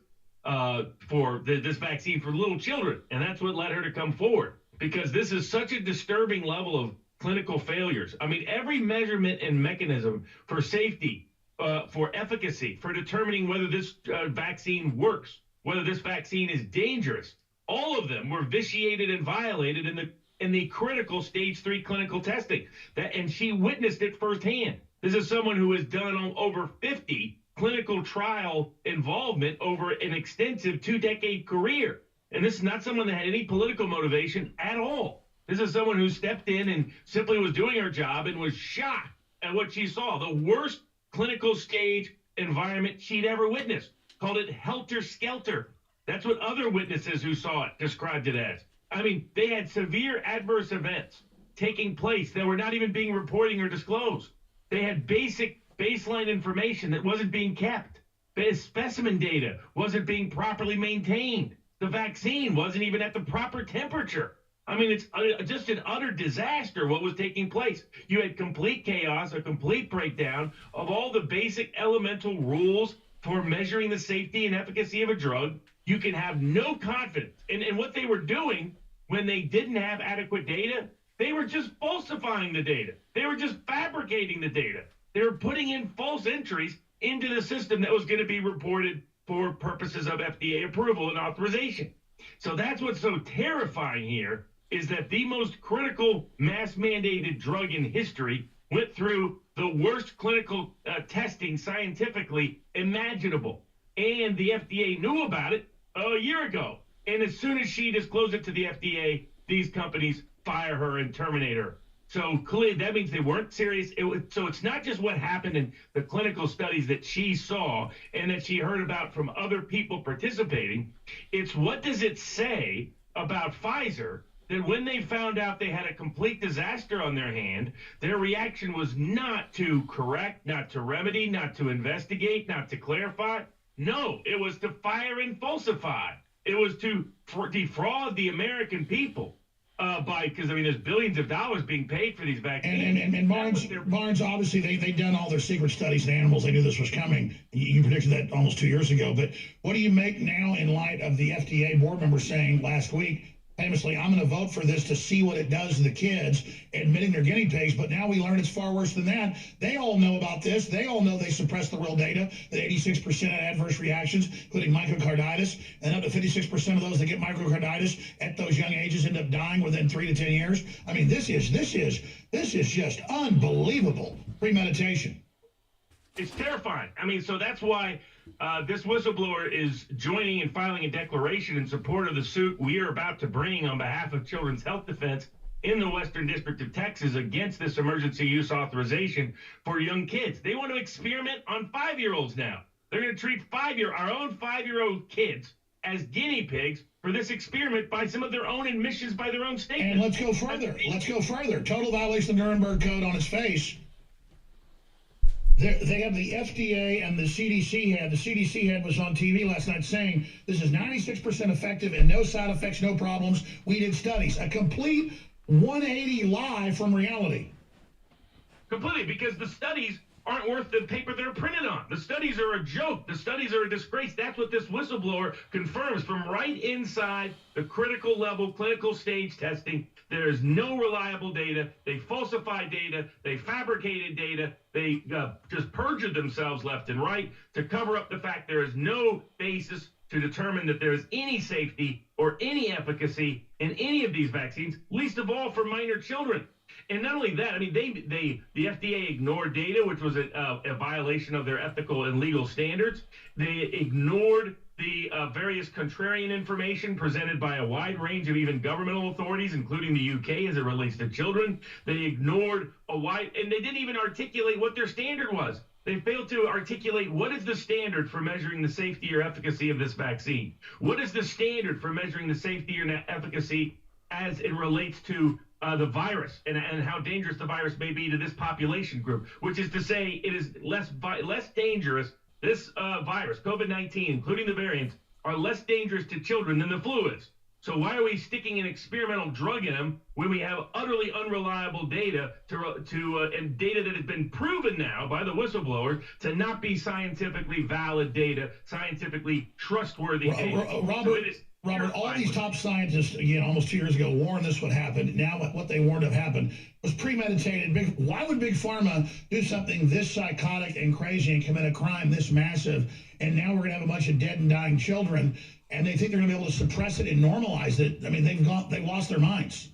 for this vaccine for little children. And that's what led her to come forward, because this is such a disturbing level of clinical failures. Every measurement and mechanism for safety, for efficacy, for determining whether this vaccine works, whether this vaccine is dangerous, all of them were vitiated and violated in the critical stage 3 clinical testing. And she witnessed it firsthand. This is someone who has done over 50 clinical trial involvement over an extensive 2-decade career. And this is not someone that had any political motivation at all. This is someone who stepped in and simply was doing her job and was shocked at what she saw. The worst clinical stage environment she'd ever witnessed. Called it helter-skelter. That's what other witnesses who saw it described it as. They had severe adverse events taking place that were not even being reported or disclosed. They had basic baseline information that wasn't being kept. The specimen data wasn't being properly maintained. The vaccine wasn't even at the proper temperature. It's just an utter disaster what was taking place. You had complete chaos, a complete breakdown of all the basic elemental rules for measuring the safety and efficacy of a drug. You can have no confidence in what they were doing when they didn't have adequate data. They were just falsifying the data. They were just fabricating the data. They were putting in false entries into the system that was going to be reported for purposes of FDA approval and authorization. So that's what's so terrifying here, is that the most critical mass-mandated drug in history went through the worst clinical testing scientifically imaginable. And the FDA knew about it a year ago. And as soon as she disclosed it to the FDA, these companies fire her and terminate her. So clearly that means they weren't serious. So it's not just what happened in the clinical studies that she saw and that she heard about from other people participating. It's what does it say about Pfizer that when they found out they had a complete disaster on their hand, their reaction was not to correct, not to remedy, not to investigate, not to clarify. No, it was to fire and falsify. It was to defraud the American people because there's billions of dollars being paid for these vaccines. And Barnes, obviously, they've done all their secret studies in animals. They knew this was coming. You predicted that almost 2 years ago. But what do you make now in light of the FDA board member saying last week, famously, I'm going to vote for this to see what it does to the kids, admitting they're guinea pigs. But now we learn it's far worse than that. They all know about this. They all know they suppressed the real data, that 86% of adverse reactions, including myocarditis, and up to 56% of those that get myocarditis at those young ages end up dying within 3 to 10 years. This is just unbelievable premeditation. It's terrifying. So that's why this whistleblower is joining and filing a declaration in support of the suit we are about to bring on behalf of Children's Health Defense in the Western District of Texas against this emergency use authorization for young kids. They want to experiment on 5-year-olds now. They're going to treat our own 5-year-old kids as guinea pigs for this experiment by some of their own admissions, by their own statements. And let's go further. Total violation of the Nuremberg Code on its face. They have the FDA and the CDC head. The CDC head was on TV last night saying this is 96% effective and no side effects, no problems. We did studies. A complete 180 lie from reality. Completely, because the studies aren't worth the paper they're printed on. The studies are a joke. The studies are a disgrace. That's what this whistleblower confirms from right inside the critical level clinical stage testing. There is no reliable data. They falsified data. They fabricated data. They just perjured themselves left and right to cover up the fact there is no basis to determine that there is any safety or any efficacy in any of these vaccines, least of all for minor children. And not only that, I mean, the FDA ignored data, which was a violation of their ethical and legal standards. They ignored the various contrarian information presented by a wide range of even governmental authorities, including the UK as it relates to children. They ignored and they didn't even articulate what their standard was. They failed to articulate what is the standard for measuring the safety or efficacy of this vaccine. What is the standard for measuring the safety or efficacy as it relates to the virus and how dangerous the virus may be to this population group, which is to say it is less dangerous. This virus, COVID-19, including the variants, are less dangerous to children than the flu is. So why are we sticking an experimental drug in them when we have utterly unreliable data and data that has been proven now by the whistleblower to not be scientifically valid data, scientifically trustworthy data? Robert, all these top scientists, almost 2 years ago, warned this would happen. Now what they warned have happened was premeditated. Why would Big Pharma do something this psychotic and crazy and commit a crime this massive? And now we're going to have a bunch of dead and dying children, and they think they're going to be able to suppress it and normalize it. I mean, they've lost their minds.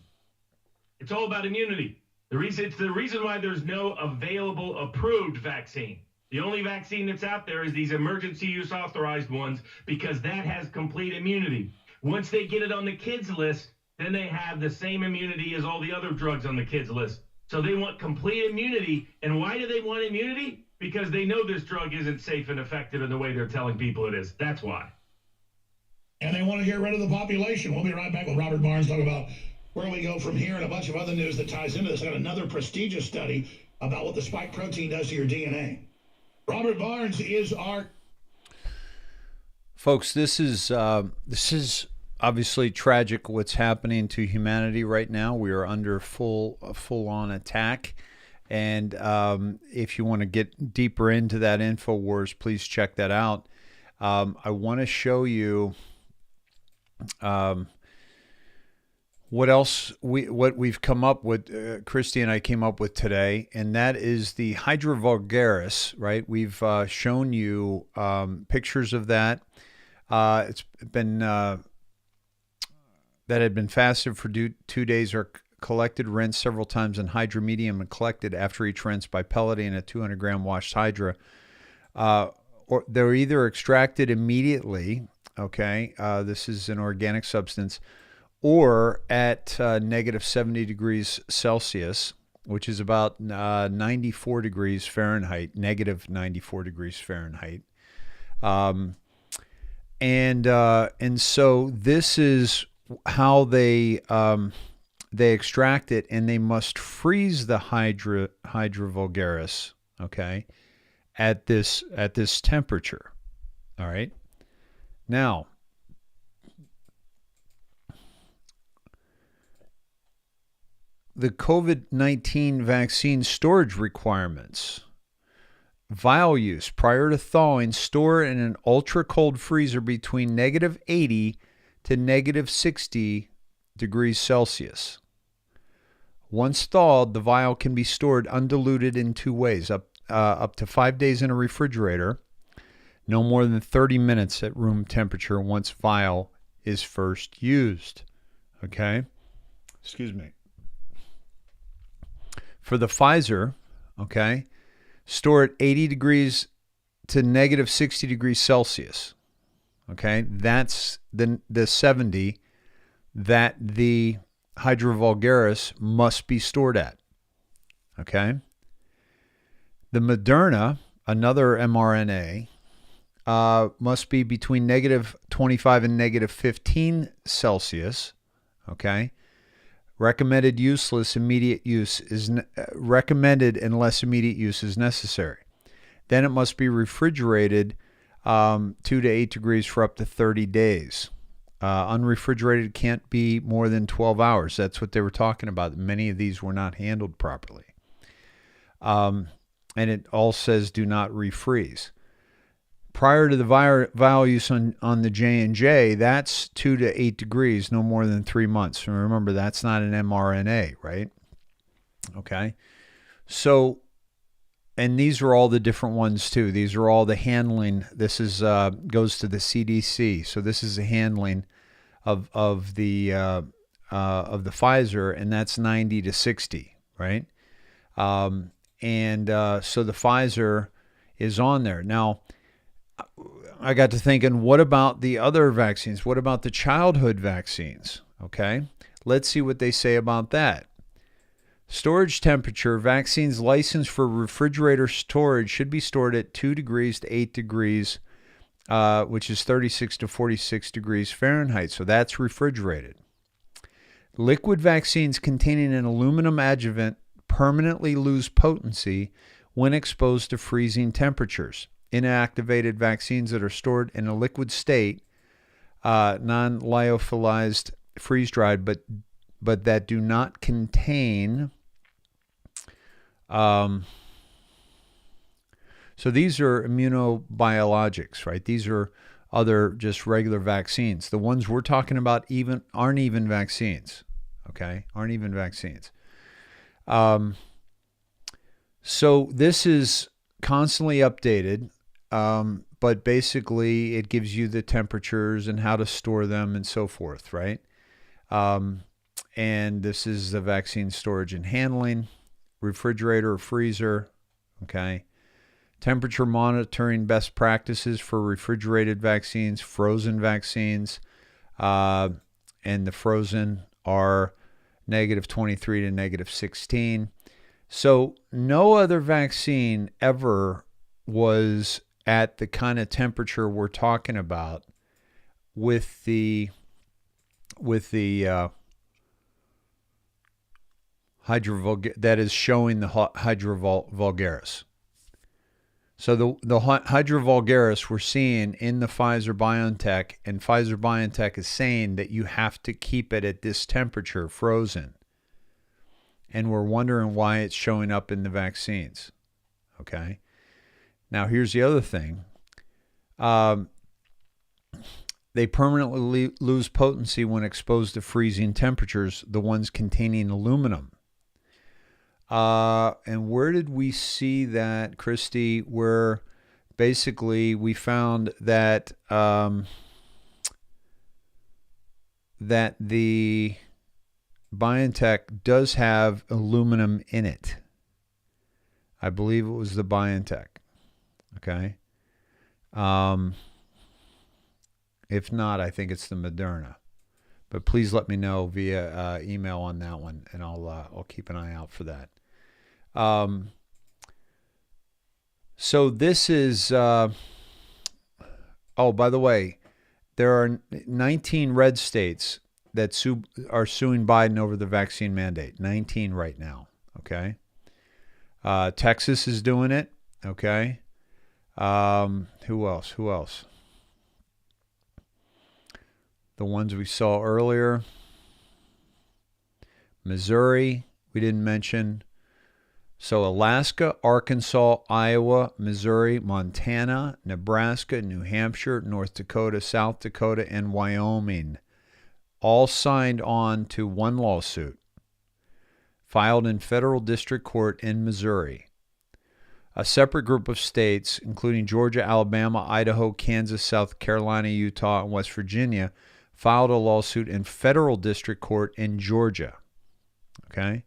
It's all about immunity. It's the reason why there's no available approved vaccine. The only vaccine that's out there is these emergency use authorized ones, because that has complete immunity. Once they get it on the kids list, then they have the same immunity as all the other drugs on the kids list. So they want complete immunity. And why do they want immunity? Because they know this drug isn't safe and effective in the way they're telling people it is. That's why. And they want to get rid of the population. We'll be right back with Robert Barnes talking about where we go from here and a bunch of other news that ties into this. I got another prestigious study about what the spike protein does to your DNA. Robert Barnes is our... Folks, this is obviously tragic what's happening to humanity right now. We are under full-on attack. And if you want to get deeper into that InfoWars, please check that out. I want to show you what we've come up with, Christy and I came up with today, and that is the Hydra vulgaris, right? We've shown you pictures of that. It's been that had been fasted for 2 days, or collected, rinsed several times in Hydra medium, and collected after each rinse by pelleting a 200-gram washed Hydra. Or they're either extracted immediately, okay? This is an organic substance, or at negative 70 degrees Celsius, which is about 94 degrees Fahrenheit, negative 94 degrees Fahrenheit. And so this is how they extract it, and they must freeze the Hydra vulgaris, okay, at this temperature. All right. Now, the COVID-19 vaccine storage requirements. Vial use. Prior to thawing, store in an ultra-cold freezer between negative 80 to negative 60 degrees Celsius. Once thawed, the vial can be stored undiluted in two ways, up to 5 days in a refrigerator, no more than 30 minutes at room temperature once vial is first used. Okay? Excuse me. For the Pfizer, okay, store at 80 degrees to negative 60 degrees Celsius. Okay, that's the 70 that the Hydra vulgaris must be stored at. Okay. The Moderna, another mRNA, must be between negative 25 and negative 15 Celsius. Okay. Recommended immediate use is recommended unless immediate use is necessary. Then it must be refrigerated 2 to 8 degrees for up to 30 days. Unrefrigerated can't be more than 12 hours. That's what they were talking about. Many of these were not handled properly. And it all says do not refreeze. Prior to the vial use on the J&J, that's 2 to 8 degrees, no more than 3 months. And remember, that's not an mRNA, right? Okay. So, and these are all the different ones too. These are all the handling. This is goes to the CDC. So this is the handling of the Pfizer, and that's 90 to 60, right? So the Pfizer is on there. Now, I got to thinking, what about the other vaccines? What about the childhood vaccines? Okay, let's see what they say about that. Storage temperature, vaccines licensed for refrigerator storage should be stored at 2 degrees to 8 degrees, which is 36 to 46 degrees Fahrenheit. So that's refrigerated. Liquid vaccines containing an aluminum adjuvant permanently lose potency when exposed to freezing temperatures. Inactivated vaccines that are stored in a liquid state, non-lyophilized, freeze-dried, but that do not contain. So these are immunobiologics, right? These are other just regular vaccines. The ones we're talking about aren't even vaccines, okay? Aren't even vaccines. So this is constantly updated. But basically it gives you the temperatures and how to store them and so forth, right? And this is the vaccine storage and handling, refrigerator or freezer, okay? Temperature monitoring best practices for refrigerated vaccines, frozen vaccines, and the frozen are -23 to -16. So no other vaccine ever was at the kind of temperature we're talking about with the that is showing the Hydra vulgaris. So the Hydra vulgaris we're seeing in the Pfizer BioNTech, and Pfizer BioNTech is saying that you have to keep it at this temperature, frozen. And we're wondering why it's showing up in the vaccines. Okay. Now, here's the other thing. They permanently lose potency when exposed to freezing temperatures, the ones containing aluminum. And where did we see that, Christy? Where basically we found that that the BioNTech does have aluminum in it. I believe it was the BioNTech. Okay. If not, I think it's the Moderna. But please let me know via email on that one, and I'll keep an eye out for that. So this is. Oh, by the way, there are 19 red states that are suing Biden over the vaccine mandate. 19 right now. Okay. Texas is doing it. Okay. Who else? The ones we saw earlier. Missouri, we didn't mention. So Alaska, Arkansas, Iowa, Missouri, Montana, Nebraska, New Hampshire, North Dakota, South Dakota, and Wyoming all signed on to one lawsuit filed in federal district court in Missouri. A separate group of states, including Georgia, Alabama, Idaho, Kansas, South Carolina, Utah, and West Virginia, filed a lawsuit in federal district court in Georgia. Okay.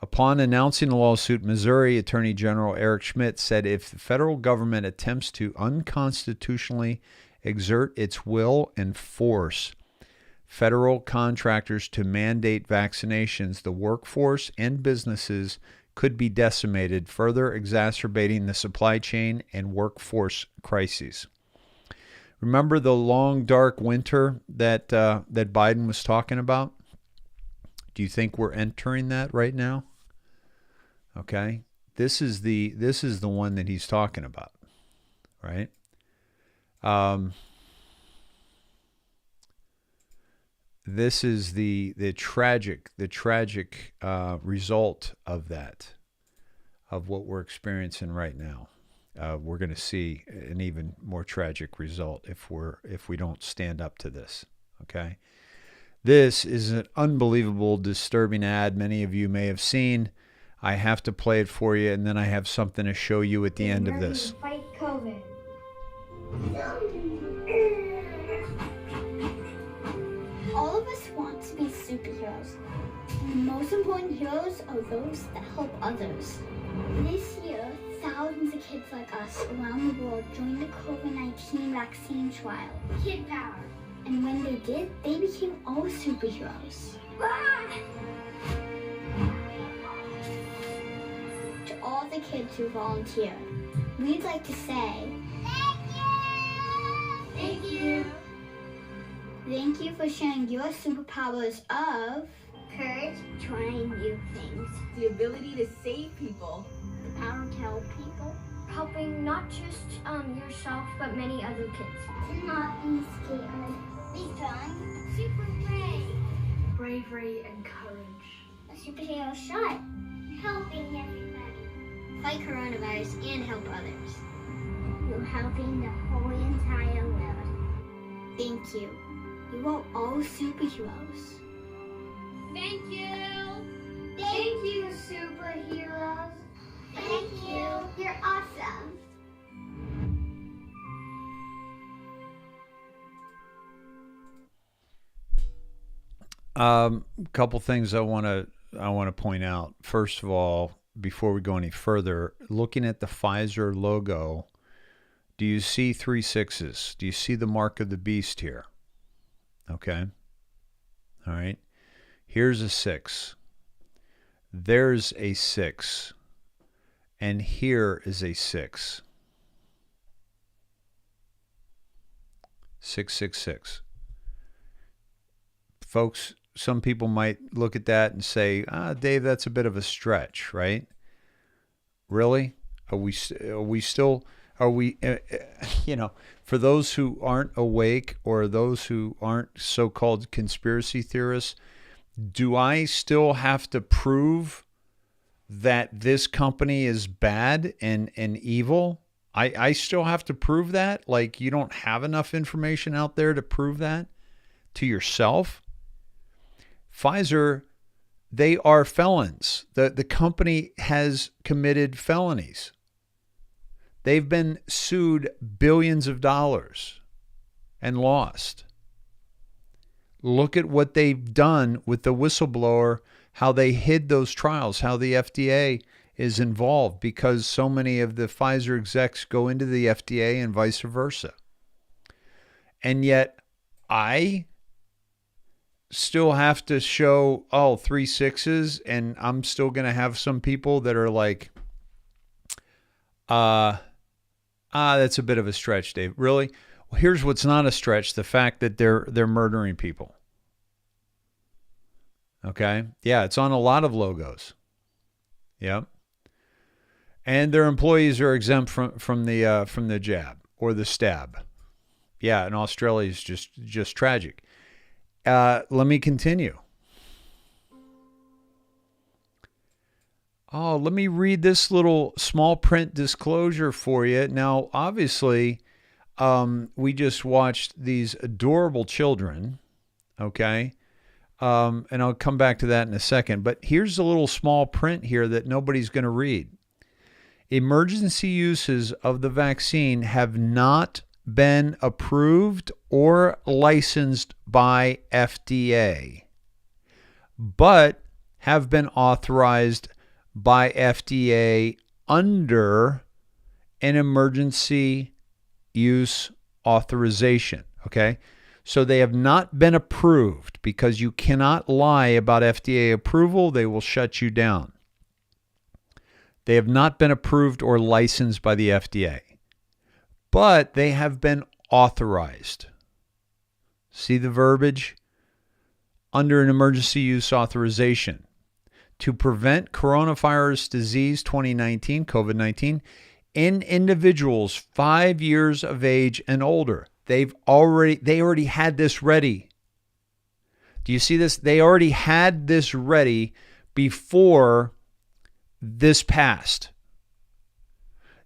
Upon announcing the lawsuit, Missouri Attorney General Eric Schmidt said if the federal government attempts to unconstitutionally exert its will and force federal contractors to mandate vaccinations, the workforce and businesses could be decimated, further exacerbating the supply chain and workforce crises. Remember the long, dark winter that Biden was talking about? Do you think we're entering that right now? Okay, this is the one that he's talking about, right? This is the tragic result of that. of what we're experiencing right now. We're going to see an even more tragic result if we don't stand up to this. Okay, this is an unbelievable, disturbing ad. Many of you may have seen. I have to play it for you, and then I have something to show you at the end of this. Fight COVID. All of us want to be superheroes. The most important heroes are those that help others. This year, thousands of kids like us around the world joined the COVID-19 vaccine trial. Kid power. And when they did, they became all superheroes. To all the kids who volunteered, we'd like to say, thank you. Thank you for sharing your superpowers of courage, trying new things, The ability to save people. the power to help people, helping not just yourself but many other kids. To not be scared, be strong, super brave, Bravery and courage. a superhero shot, helping everybody, fight coronavirus and help others. You're helping the whole entire world. Thank you. You are all superheroes. Thank you. Thank you, superheroes. Thank you. You're awesome. Couple things I want to point out. First of all, before we go any further, looking at the Pfizer logo, do you see 3 6s? Do you see the mark of the beast here? Okay. All right. Here's a 6. There's a 6. And here is a 6. 666. Folks, some people might look at that and say, Dave, that's a bit of a stretch, right? Really? Are we still, for those who aren't awake or those who aren't so-called conspiracy theorists, do I still have to prove that this company is bad and evil? I still have to prove that? Like, you don't have enough information out there to prove that to yourself? Pfizer, they are felons. The company has committed felonies. They've been sued billions of dollars and lost. Look at what they've done with the whistleblower, how they hid those trials, how the FDA is involved because so many of the Pfizer execs go into the FDA and vice versa. And yet I still have to show 3 6s, and I'm still going to have some people that are like, that's a bit of a stretch, Dave. Really? Well, here's what's not a stretch: the fact that they're murdering people. Okay? Yeah, it's on a lot of logos. Yep. And their employees are exempt from the jab or the stab. Yeah, in Australia is just tragic. Let me continue. Let me read this little small print disclosure for you. Now, obviously, we just watched these adorable children, okay? And I'll come back to that in a second. But here's a little small print here that nobody's going to read. Emergency uses of the vaccine have not been approved or licensed by FDA, but have been authorized by FDA under an emergency use authorization. Okay. So they have not been approved because you cannot lie about FDA approval. They will shut you down. They have not been approved or licensed by the FDA, but they have been authorized. See the verbiage? Under an emergency use authorization to prevent coronavirus disease 2019, COVID-19, in individuals 5 years of age and older. They already had this ready. Do you see this? They already had this ready before this passed.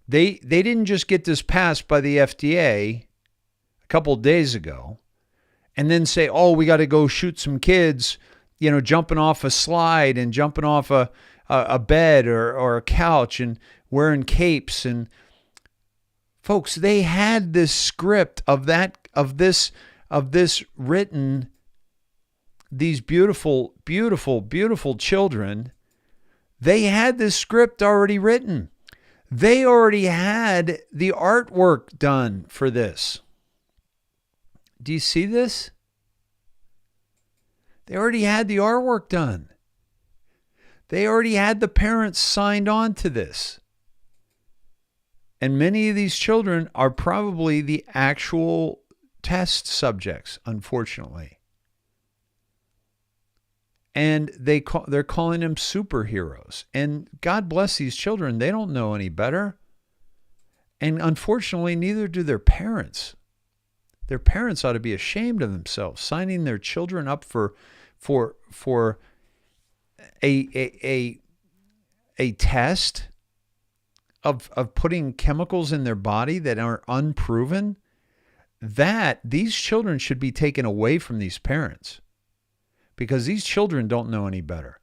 They didn't just get this passed by the FDA a couple of days ago and then say, oh, we got to go shoot some kids, jumping off a slide and jumping off a bed or a couch and wearing capes. And folks, they had this script of this written, these beautiful, beautiful, beautiful children. They had this script already written. They already had the artwork done for this. Do you see this? They already had the artwork done. They already had the parents signed on to this. And many of these children are probably the actual test subjects, unfortunately. And they're calling them superheroes. And God bless these children. They don't know any better. And unfortunately, neither do their parents. Their parents ought to be ashamed of themselves, signing their children up for a test of putting chemicals in their body that are unproven. That these children should be taken away from these parents, because these children don't know any better.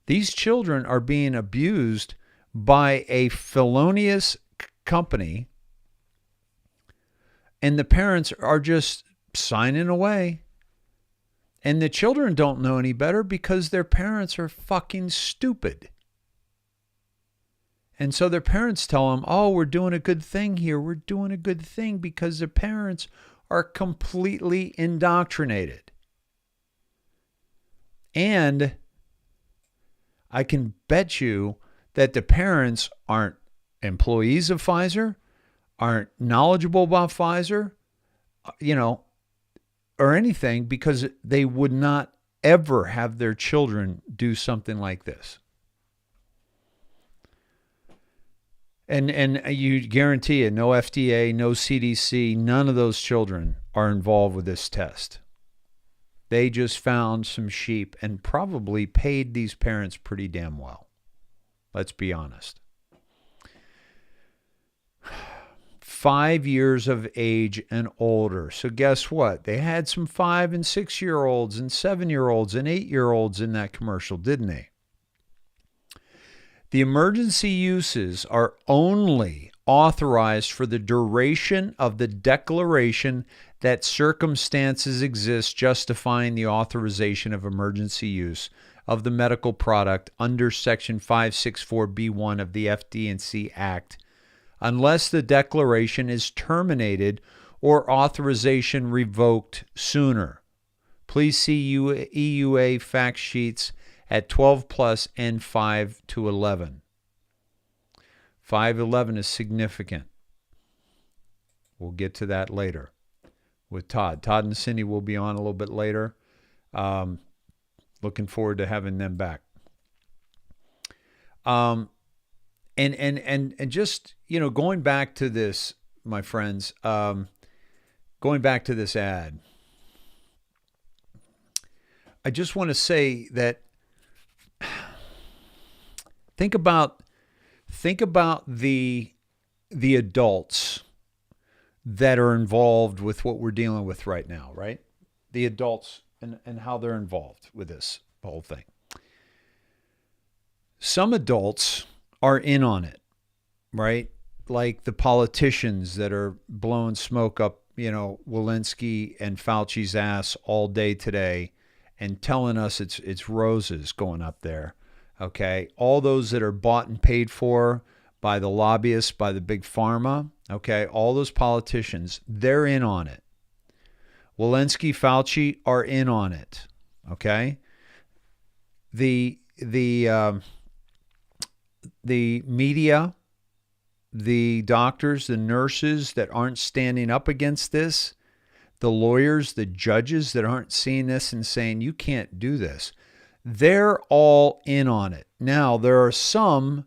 These children are being abused by a felonious company, and the parents are just signing away. And the children don't know any better because their parents are fucking stupid. And so their parents tell them, oh, we're doing a good thing here. We're doing a good thing, because their parents are completely indoctrinated. And I can bet you that the parents aren't employees of Pfizer, aren't knowledgeable about Pfizer, or anything, because they would not ever have their children do something like this. And you guarantee it, no FDA, no CDC, none of those children are involved with this test. They just found some sheep and probably paid these parents pretty damn well. Let's be honest. 5 years of age and older. So guess what? They had some 5 and 6 year olds and 7-year-olds and 8-year-olds in that commercial, didn't they? The emergency uses are only authorized for the duration of the declaration that circumstances exist justifying the authorization of emergency use of the medical product under Section 564B1 of the FD&C Act, unless the declaration is terminated or authorization revoked sooner. Please see EUA fact sheets at 12 plus and 5 to 11. 511 is significant. We'll get to that later with Todd. Todd and Cindy will be on a little bit later. Looking forward to having them back. And just, going back to this, my friends, going back to this ad, I just want to say that think about the adults that are involved with what we're dealing with right now, right? The adults and how they're involved with this whole thing. Some adults are in on it, right? Like the politicians that are blowing smoke up, Walensky and Fauci's ass all day today and telling us it's roses going up there, okay? All those that are bought and paid for by the lobbyists, by the big pharma, okay? All those politicians, they're in on it. Walensky, Fauci are in on it, okay? The media, the doctors, the nurses that aren't standing up against this, the lawyers, the judges that aren't seeing this and saying, you can't do this, they're all in on it. Now, there are some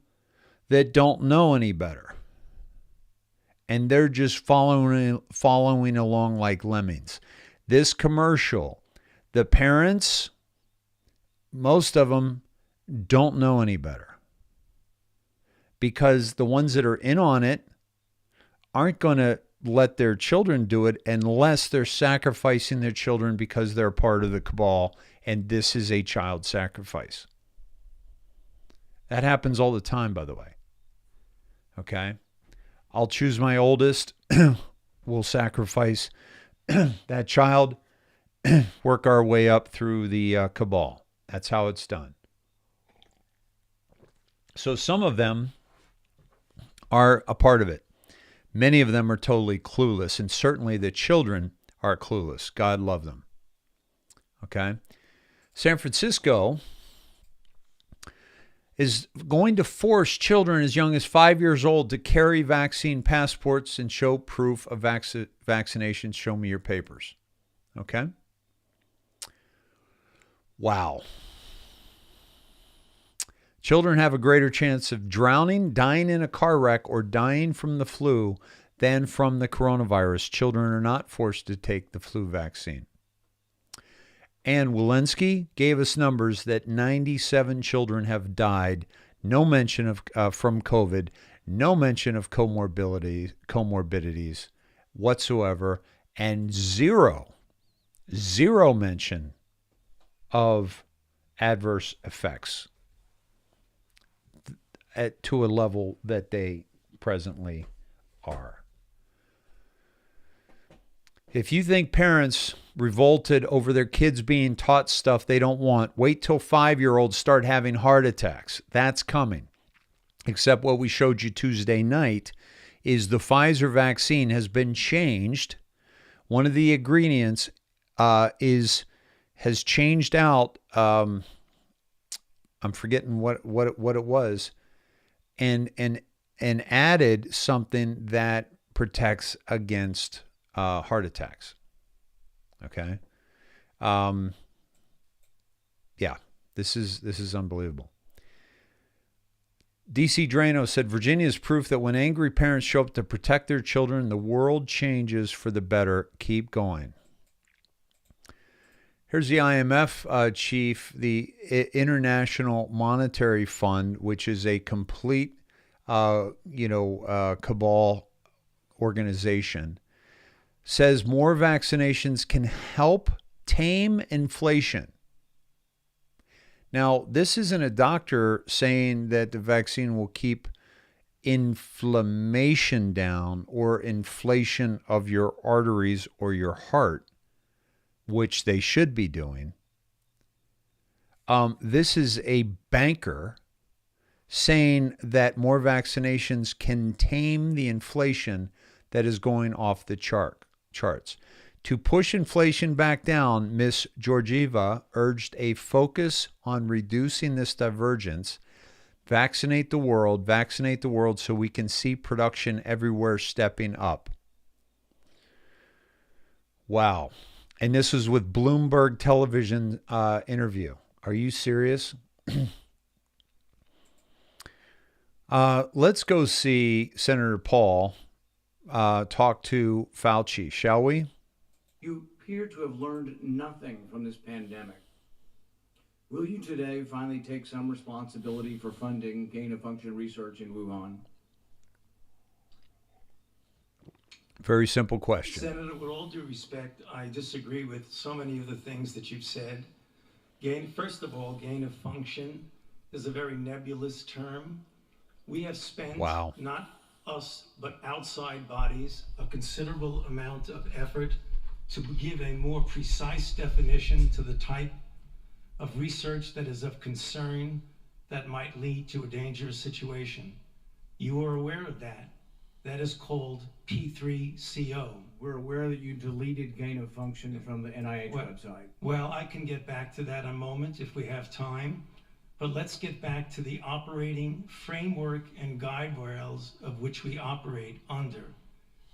that don't know any better, and they're just following along like lemmings. This commercial, the parents, most of them don't know any better. because the ones that are in on it aren't going to let their children do it unless they're sacrificing their children because they're part of the cabal, and this is a child sacrifice. That happens all the time, by the way. Okay? I'll choose my oldest. We'll sacrifice that child, work our way up through the cabal. That's how it's done. So some of them are a part of it. Many of them are totally clueless, and certainly the children are clueless. God love them. Okay? San Francisco is going to force children as young as 5 years old to carry vaccine passports and show proof of vaccination. Show me your papers. Okay? Wow. Children have a greater chance of drowning, dying in a car wreck, or dying from the flu than from the coronavirus. Children are not forced to take the flu vaccine. And Walensky gave us numbers that 97 children have died. No mention of from COVID. No mention of comorbidities whatsoever. And zero mention of adverse effects to a level that they presently are. If you think parents revolted over their kids being taught stuff they don't want, wait till 5-year-olds start having heart attacks. That's coming. Except what we showed you Tuesday night is the Pfizer vaccine has been changed. One of the ingredients has changed out. I'm forgetting what it was, and added something that protects against heart attacks. Okay. Yeah, this is unbelievable. DC Drano said Virginia is proof that when angry parents show up to protect their children, the world changes for the better. Keep going. Here's the IMF chief, the International Monetary Fund, which is a complete, cabal organization, says more vaccinations can help tame inflation. Now, this isn't a doctor saying that the vaccine will keep inflammation down or inflation of your arteries or your heart, which they should be doing. This is a banker saying that more vaccinations can tame the inflation that is going off the charts. To push inflation back down, Ms. Georgieva urged a focus on reducing this divergence. Vaccinate the world so we can see production everywhere stepping up. Wow. And this was with Bloomberg television interview. Are you serious? Let's go see Senator Paul talk to Fauci, shall we? You appear to have learned nothing from this pandemic. Will you today finally take some responsibility for funding gain-of-function research in Wuhan? Very simple question. Senator, with all due respect, I disagree with so many of the things that you've said. First of all, gain of function is a very nebulous term. We have spent, not us, but outside bodies, a considerable amount of effort to give a more precise definition to the type of research that is of concern that might lead to a dangerous situation. You are aware of that. That is called P3CO. We're aware that you deleted gain of function from the NIH website. Well, I can get back to that in a moment if we have time. But let's get back to the operating framework and guide rails of which we operate under.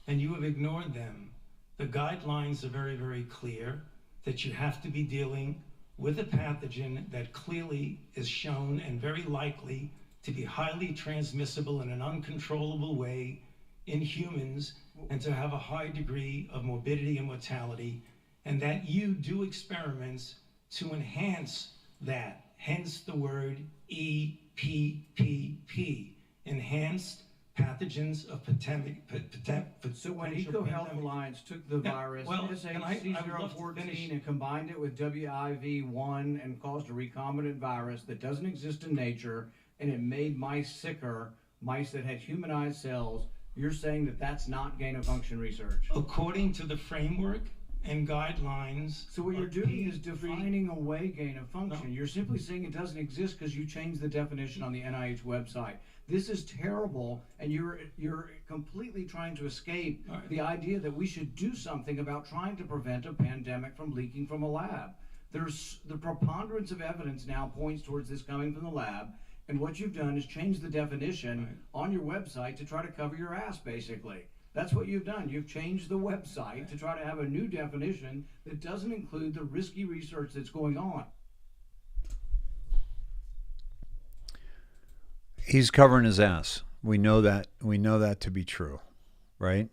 And you have ignored them. The guidelines are very, very clear that you have to be dealing with a pathogen that clearly is shown and very likely to be highly transmissible in an uncontrollable way in humans and to have a high degree of morbidity and mortality, and that you do experiments to enhance that, hence the word EPPP, enhanced pathogens of pandemic. So when EcoHealth Alliance took the virus, SH014, and combined it with WIV1 and caused a recombinant virus that doesn't exist in nature, and it made mice sicker, mice that had humanized cells, you're saying that that's not gain-of-function research? According to the framework and guidelines. So what you're doing is defining away gain-of-function. You're simply saying it doesn't exist because you changed the definition on the NIH website. This is terrible, and you're completely trying to escape the idea that we should do something about trying to prevent a pandemic from leaking from a lab. There's the preponderance of evidence now points towards this coming from the lab, and what you've done is change the definition on your website to try to cover your ass, basically. That's what you've done. You've changed the website to try to have a new definition that doesn't include the risky research that's going on. He's covering his ass. We know that. We know that to be true, right?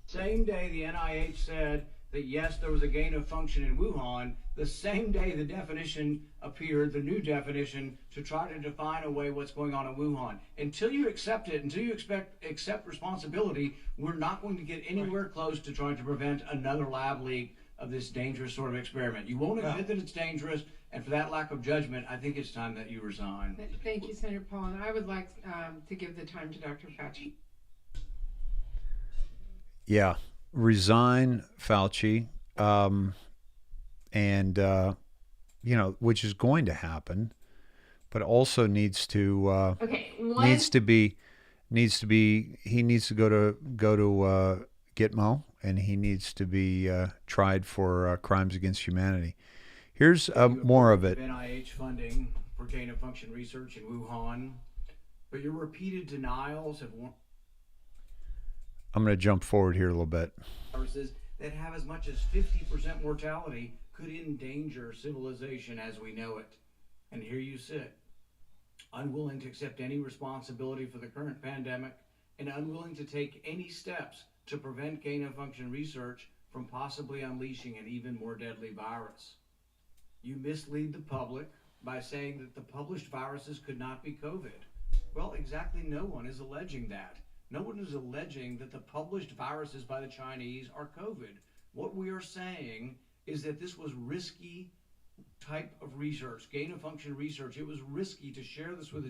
Same day the NIH said that yes, there was a gain of function in Wuhan, the same day the definition appeared, the new definition, to try to define away what's going on in Wuhan. Until you accept it, until you accept responsibility, we're not going to get anywhere close to trying to prevent another lab leak of this dangerous sort of experiment. You won't admit that it's dangerous, and for that lack of judgment, I think it's time that you resign. Thank you, Senator Paul, and I would like to give the time to Dr. Fauci. Yeah, resign, Fauci, and which is going to happen, but also needs to he needs to go to Gitmo, and he needs to be tried for crimes against humanity. Here's more of it. NIH funding for gain-of-function research in Wuhan, but your repeated denials have I'm going to jump forward here a little bit. Viruses that have as much as 50% mortality could endanger civilization as we know it. And here you sit, unwilling to accept any responsibility for the current pandemic and unwilling to take any steps to prevent gain-of-function research from possibly unleashing an even more deadly virus. You mislead the public by saying that the published viruses could not be COVID. Well, exactly no one is alleging that. No one is alleging that the published viruses by the Chinese are COVID. What we are saying is that this was risky type of research, gain-of-function research. It was risky to share this with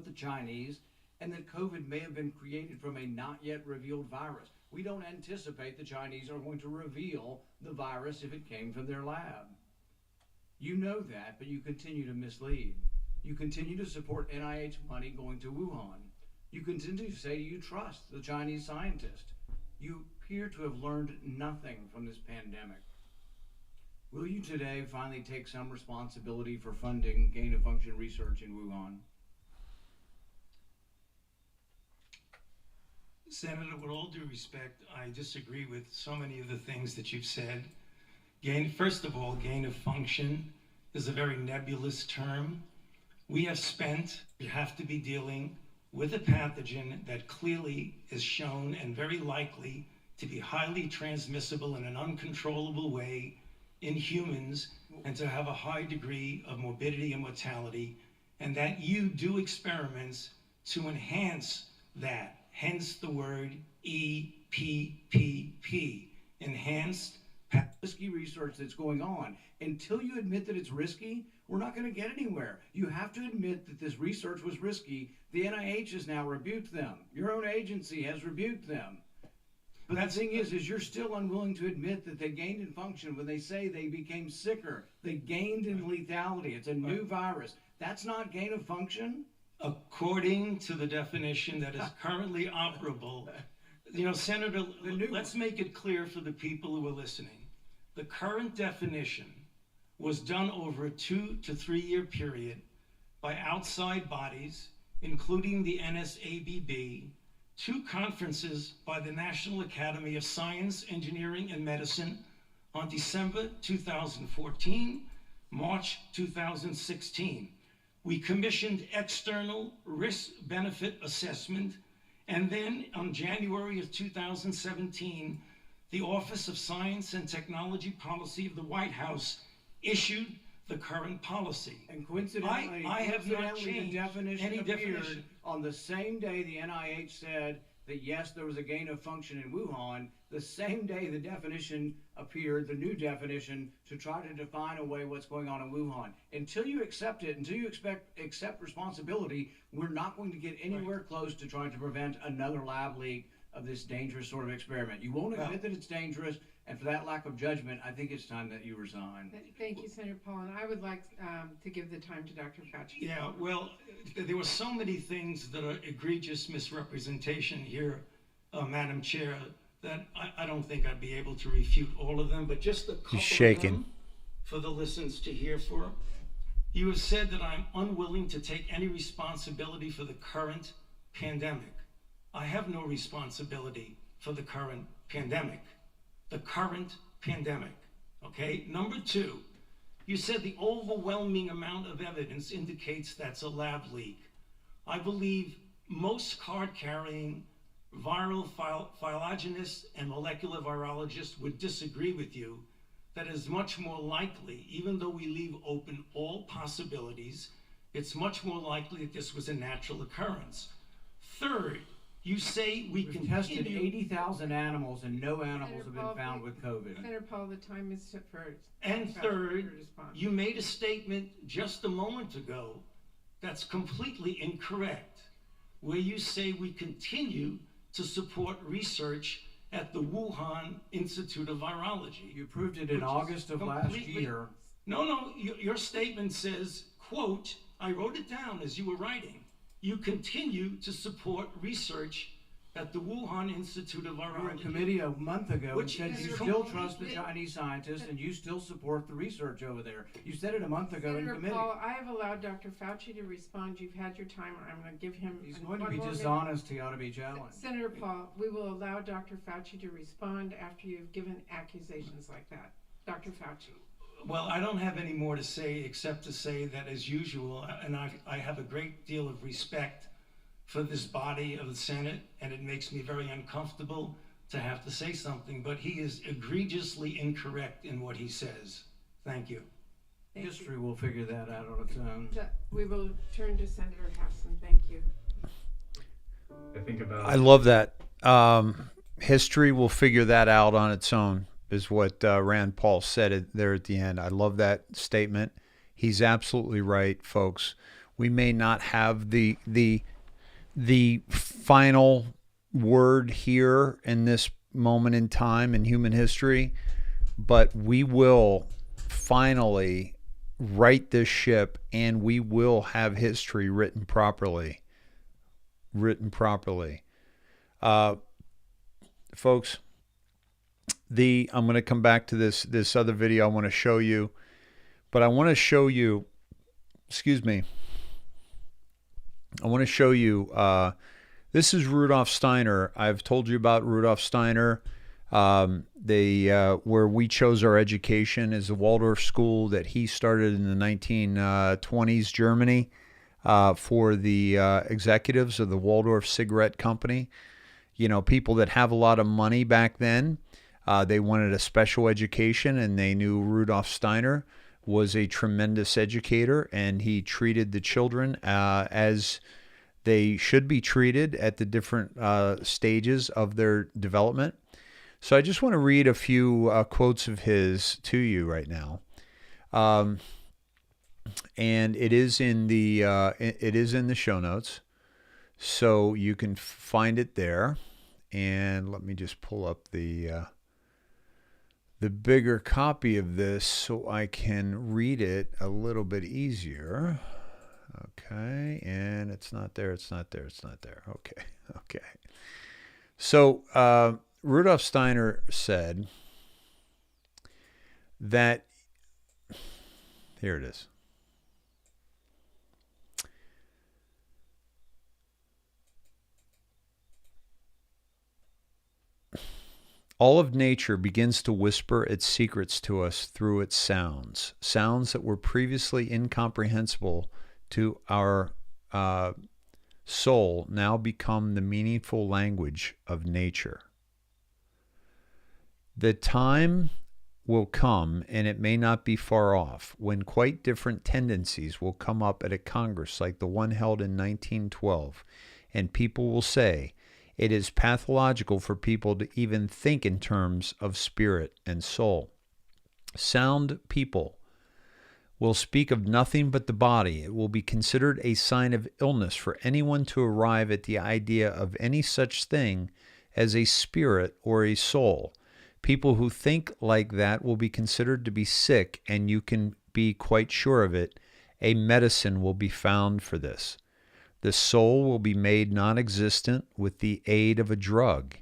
the Chinese, and that COVID may have been created from a not yet revealed virus. We don't anticipate the Chinese are going to reveal the virus if it came from their lab. You know that, but you continue to mislead. You continue to support NIH money going to Wuhan. You continue to say you trust the Chinese scientist. You appear to have learned nothing from this pandemic. Will you today finally take some responsibility for funding gain-of-function research in Wuhan? Senator, with all due respect, I disagree with so many of the things that you've said. First of all, gain of function is a very nebulous term. We have to be dealing with a pathogen that clearly is shown and very likely to be highly transmissible in an uncontrollable way in humans and to have a high degree of morbidity and mortality, and that you do experiments to enhance that, hence the word EPPP, enhanced risky research that's going on. Until you admit that it's risky, we're not going to get anywhere. You have to admit that this research was risky. The NIH has now rebuked them. Your own agency has rebuked them. But the thing is you're still unwilling to admit that they gained in function when they say they became sicker. They gained in lethality. It's a new virus. That's not gain of function? According to the definition that is currently operable, Senator, let's make it clear for the people who are listening. The current definition was done over a 2 to 3 year period by outside bodies, including the NSABB, 2 conferences by the National Academy of Science, Engineering, and Medicine on December 2014, March 2016. We commissioned external risk-benefit assessment, and then on January of 2017, the Office of Science and Technology Policy of the White House issued the current policy. And coincidentally, I have not changed the definition any appeared definition On the same day the NIH said that yes, there was a gain of function in Wuhan, the same day the definition appeared, the new definition, to try to define away what's going on in Wuhan. Until you accept it, until you accept responsibility, we're not going to get anywhere close to trying to prevent another lab leak of this dangerous sort of experiment. You won't admit that it's dangerous, and for that lack of judgment, I think it's time that you resign. Thank you, Senator Paul, and I would like to give the time to Dr. Fauci. Yeah, well, there were so many things that are egregious misrepresentation here, Madam Chair, that I don't think I'd be able to refute all of them, but just a couple of them for the listeners to hear for. You have said that I'm unwilling to take any responsibility for the current pandemic. I have no responsibility for the current pandemic. The current pandemic, okay? Number two, you said the overwhelming amount of evidence indicates that's a lab leak. I believe most card-carrying viral phylogenists and molecular virologists would disagree with you that is much more likely, even though we leave open all possibilities, it's much more likely that this was a natural occurrence. Third, you say we can tested 80,000 animals and no animals have been found with COVID. Senator Paul, the time is set for. And third, you made a statement just a moment ago that's completely incorrect, where you say we continue to support research at the Wuhan Institute of Virology. You proved it in August of last year. No, your statement says, quote, I wrote it down as you were writing. You continue to support research at the Wuhan Institute of Virology. You were in committee a month ago and said you still trust the Chinese scientists and you still support the research over there. You said it a month ago in committee. Senator Paul, I have allowed Dr. Fauci to respond. You've had your time. I'm going to give him. He's going to be dishonest. He ought to be challenged. Senator Paul, we will allow Dr. Fauci to respond after you've given accusations like that. Dr. Fauci. Well, I don't have any more to say except to say that, as usual, and I have a great deal of respect for this body of the Senate, and it makes me very uncomfortable to have to say something, but he is egregiously incorrect in what he says. Thank you. History will figure that out on its own. We will turn to Senator Hassan. Thank you. I love that. History will figure that out on its own, is what Rand Paul said there at the end. I love that statement. He's absolutely right, folks. We may not have the final word here in this moment in time in human history, but we will finally right this ship, and we will have history written properly. Folks, I'm going to come back to this other video I want to show you, but I want to show you, I want to show you, this is Rudolf Steiner. I've told you about Rudolf Steiner. Where we chose our education is the Waldorf school that he started in the 1920s, Germany, for the executives of the Waldorf cigarette company. You know, people that have a lot of money back then, they wanted a special education, and they knew Rudolf Steiner was a tremendous educator, and he treated the children as they should be treated at the different stages of their development. So I just want to read a few quotes of his to you right now, and it is in the show notes, so you can find it there. And let me just pull up the bigger copy of this so I can read it a little bit easier. Okay, and it's not there. Okay. So Rudolf Steiner said that, here it is. All of nature begins to whisper its secrets to us through its sounds, sounds that were previously incomprehensible to our soul now become the meaningful language of nature. The time will come, and it may not be far off, when quite different tendencies will come up at a Congress like the one held in 1912, and people will say it is pathological for people to even think in terms of spirit and soul. Sound people will speak of nothing but the body. It will be considered a sign of illness for anyone to arrive at the idea of any such thing as a spirit or a soul. People who think like that will be considered to be sick, and you can be quite sure of it. A medicine will be found for this. The soul will be made non-existent with the aid of a drug.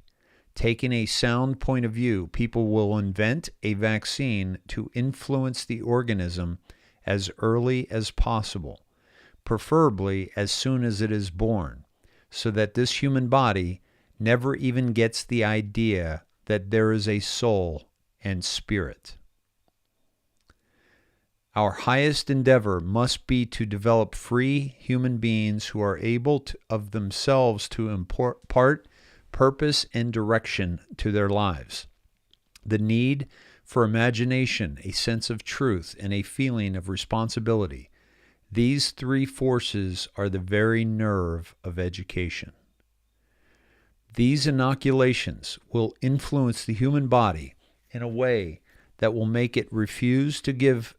Taking a sound point of view, people will invent a vaccine to influence the organism as early as possible, preferably as soon as it is born, so that this human body never even gets the idea that there is a soul and spirit. Our highest endeavor must be to develop free human beings who are able of themselves to impart purpose and direction to their lives. The need for imagination, a sense of truth, and a feeling of responsibility. These three forces are the very nerve of education. These inoculations will influence the human body in a way that will make it refuse to give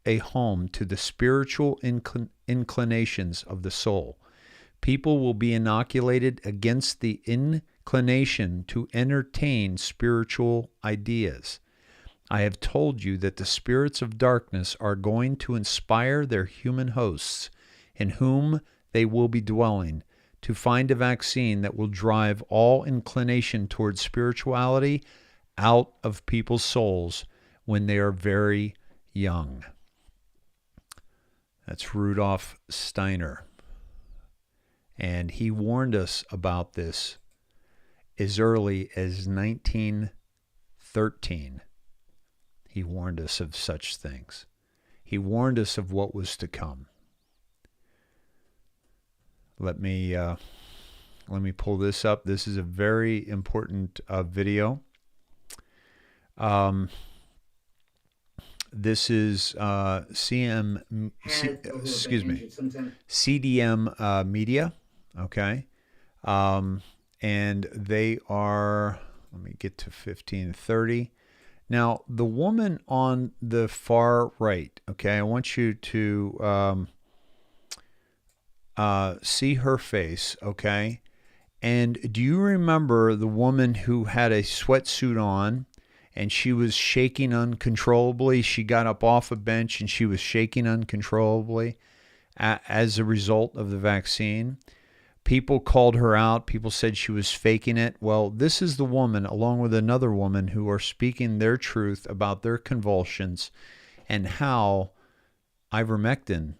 a home to the spiritual inclinations of the soul. People will be inoculated against the inclination to entertain spiritual ideas. I have told you that the spirits of darkness are going to inspire their human hosts, in whom they will be dwelling, to find a vaccine that will drive all inclination towards spirituality out of people's souls when they are very young. That's Rudolf Steiner. And he warned us about this as early as 1913. He warned us of such things. He warned us of what was to come. Let me pull this up. This is a very important video. This is CDM Media. Okay, and they are. Let me get to 1530. Now, the woman on the far right. Okay, I want you to see her face, okay? And do you remember the woman who had a sweatsuit on and she was shaking uncontrollably? She got up off a bench and she was shaking uncontrollably as a result of the vaccine. People called her out. People said she was faking it. Well, this is the woman, along with another woman, who are speaking their truth about their convulsions and how ivermectin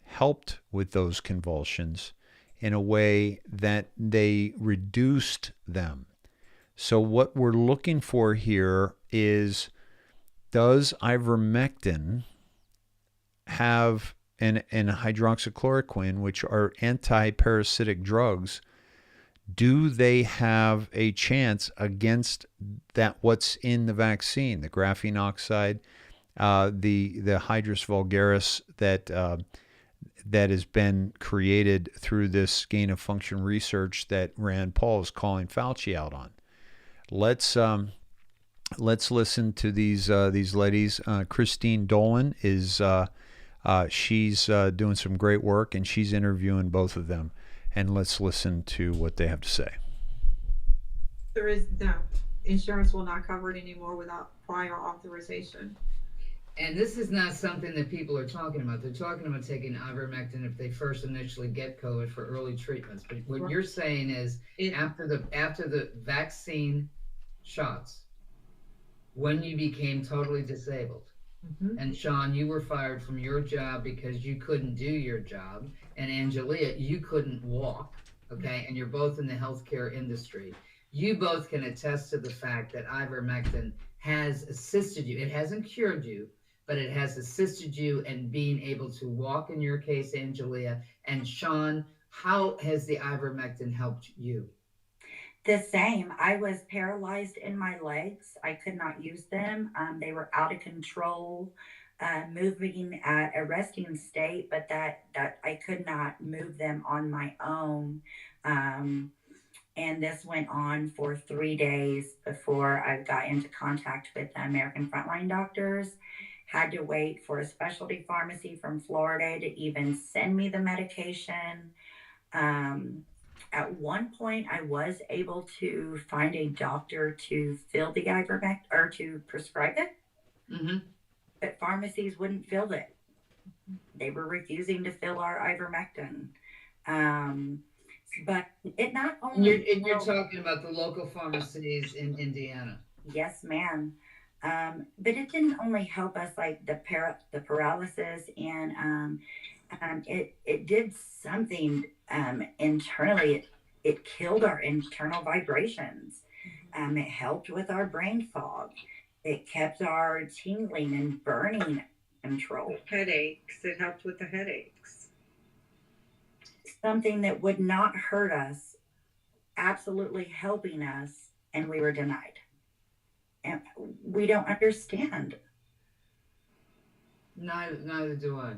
helped with those convulsions in a way that they reduced them. So what we're looking for here is, does ivermectin have and hydroxychloroquine, which are anti-parasitic drugs, do they have a chance against that what's in the vaccine, the graphene oxide, the hydrus vulgaris that has been created through this gain-of-function research that Rand Paul is calling Fauci out on? Let's listen to these ladies. Christine Dolan is she's doing some great work, and she's interviewing both of them. And let's listen to what they have to say. There is no insurance will not cover it anymore without prior authorization. And this is not something that people are talking about. They're talking about taking ivermectin if they first initially get COVID for early treatments. But what you're saying is after the vaccine shots, when you became totally disabled, and Sean, you were fired from your job because you couldn't do your job, and Angelia, you couldn't walk, okay? And you're both in the healthcare industry. You both can attest to the fact that ivermectin has assisted you. It hasn't cured you, but it has assisted you in being able to walk, in your case, Angelia. And Sean, how has the ivermectin helped you? The same. I was paralyzed in my legs. I could not use them. They were out of control, moving at a resting state, but that I could not move them on my own. And this went on for 3 days before I got into contact with the American Frontline Doctors. Had to wait for a specialty pharmacy from Florida to even send me the medication. At one point, I was able to find a doctor to fill the ivermectin or to prescribe it, but pharmacies wouldn't fill it. They were refusing to fill our ivermectin. But it not only... You're talking about the local pharmacies in Indiana. Yes, ma'am. But it didn't only help us, like the paralysis, and it did something internally. It killed our internal vibrations. It helped with our brain fog. It kept our tingling and burning control. Headaches. It helped with the headaches. Something that would not hurt us, absolutely helping us, and we were denied. And we don't understand. Neither do I.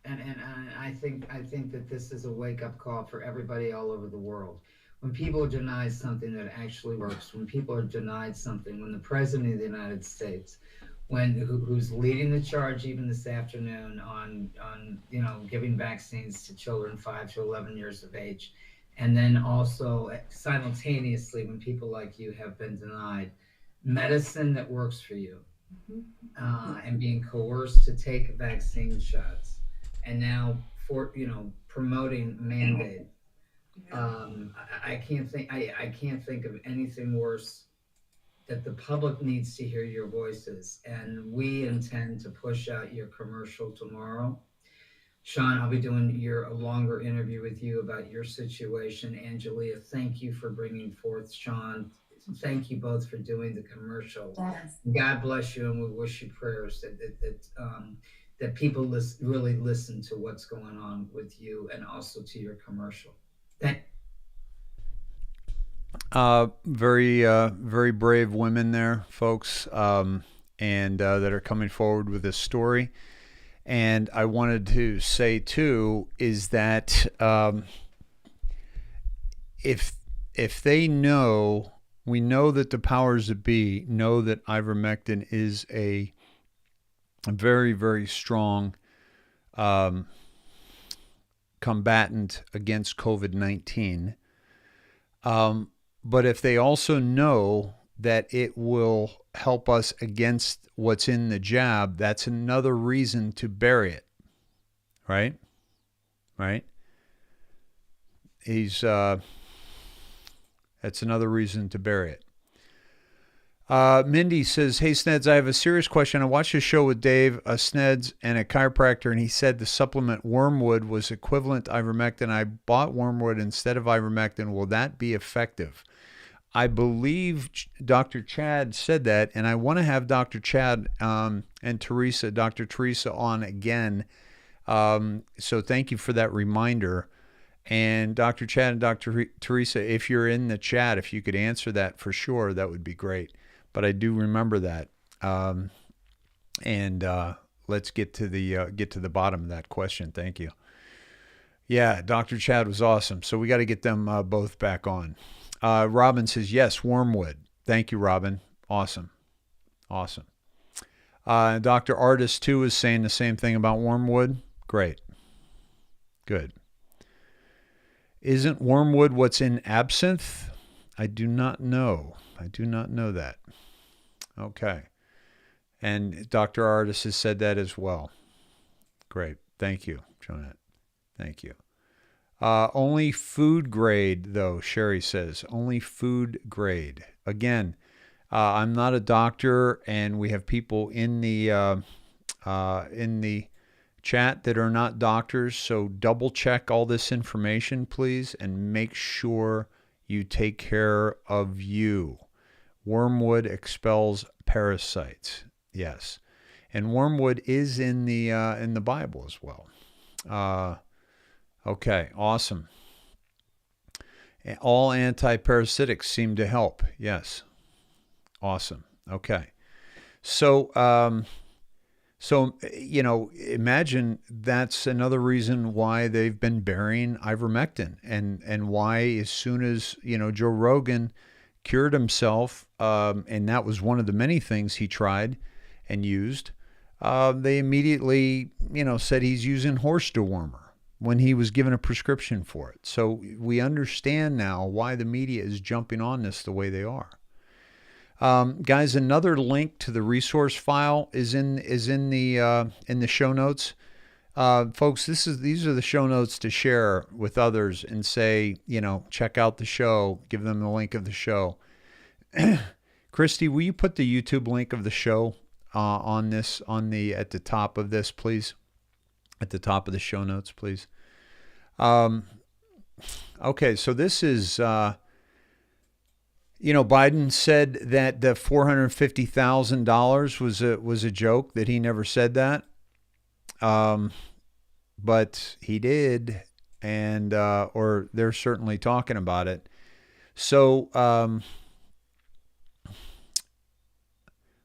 And I think that this is a wake-up call for everybody all over the world. When people are denied something that actually works, when people are denied something, when the President of the United States, who's leading the charge even this afternoon on giving vaccines to children 5 to 11 years of age, and then also simultaneously when people like you have been denied medicine that works for you, and being coerced to take vaccine shots, and now promoting mandate. I can't think of anything worse. That the public needs to hear your voices, and we intend to push out your commercial tomorrow. Sean, I'll be doing a longer interview with you about your situation. Angelia, thank you for bringing forth Sean. Thank you both for doing the commercial. Yes. God bless you, and we wish you prayers that people really listen to what's going on with you and also to your commercial. Very brave women there, folks, and that are coming forward with this story. And I wanted to say too is that if they know, we know that the powers that be know that ivermectin is a very, very strong combatant against COVID-19. But if they also know that it will help us against what's in the jab, that's another reason to bury it. Right? Right? That's another reason to bury it. Mindy says, hey, Sneds, I have a serious question. I watched a show with Dave, a Sneds, and a chiropractor, and he said the supplement wormwood was equivalent to ivermectin. I bought wormwood instead of ivermectin. Will that be effective? I believe Dr. Chad said that, and I want to have Dr. Chad and Dr. Teresa on again. So thank you for that reminder. And Dr. Chad and Dr. Teresa, if you're in the chat, if you could answer that for sure, that would be great. But I do remember that. Let's get to the bottom of that question. Thank you. Yeah, Dr. Chad was awesome. So we got to get them both back on. Robin says, yes, wormwood. Thank you, Robin. Awesome. Awesome. Dr. Artist, too, is saying the same thing about wormwood. Great. Good. Isn't wormwood what's in absinthe? I do not know. I do not know that. Okay. And Dr. Artist has said that as well. Great. Thank you, Jonette. Thank you. Only food grade, though, Sherry says. Only food grade. Again, I'm not a doctor, and we have people in the chat that are not doctors, so double check all this information, please, and make sure you take care of you. Wormwood expels parasites. Yes. And wormwood is in the Bible as well. Okay, awesome. All anti-parasitics seem to help. Yes. Awesome. Okay. So, imagine that's another reason why they've been burying ivermectin, and why as soon as, Joe Rogan cured himself, and that was one of the many things he tried and used, they immediately, said he's using horse dewormer when he was given a prescription for it. So we understand now why the media is jumping on this the way they are. Guys, another link to the resource file is in the show notes. Folks, these are the show notes to share with others and say, check out the show, give them the link of the show. Christy, will you put the YouTube link of the show at the top of this, please? At the top of the show notes, please. Okay, so this is, Biden said that the $450,000 was a joke, that he never said that. But he did, and or they're certainly talking about it. So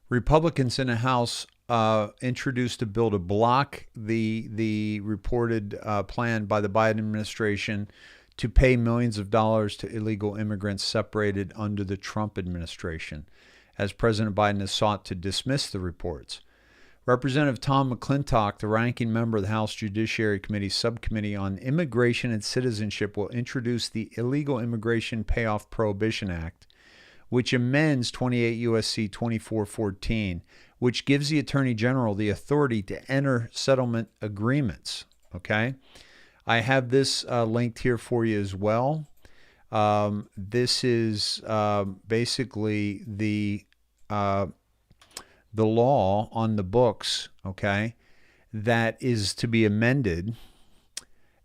Republicans in the House introduced a bill to block the reported plan by the Biden administration to pay millions of dollars to illegal immigrants separated under the Trump administration, as President Biden has sought to dismiss the reports. Representative Tom McClintock, the ranking member of the House Judiciary Committee Subcommittee on Immigration and Citizenship, will introduce the Illegal Immigration Payoff Prohibition Act, which amends 28 U.S.C. 2414, which gives the Attorney General the authority to enter settlement agreements. Okay? I have this linked here for you as well. This is basically the law on the books, okay, that is to be amended.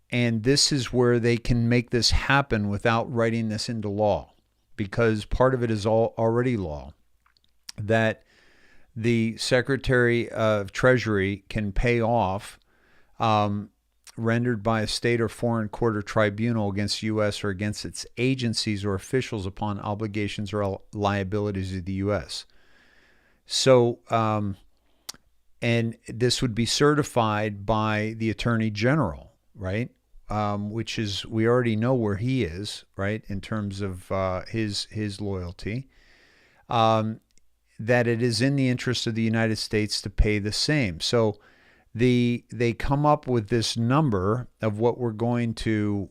And this is where they can make this happen without writing this into law, because part of it is already law, that the Secretary of Treasury can pay off rendered by a state or foreign court or tribunal against U.S. or against its agencies or officials upon obligations or liabilities of the U.S. So, and this would be certified by the Attorney General, right? Which is, we already know where he is, right, in terms of his loyalty. That it is in the interest of the United States to pay the same. So they come up with this number of what we're going to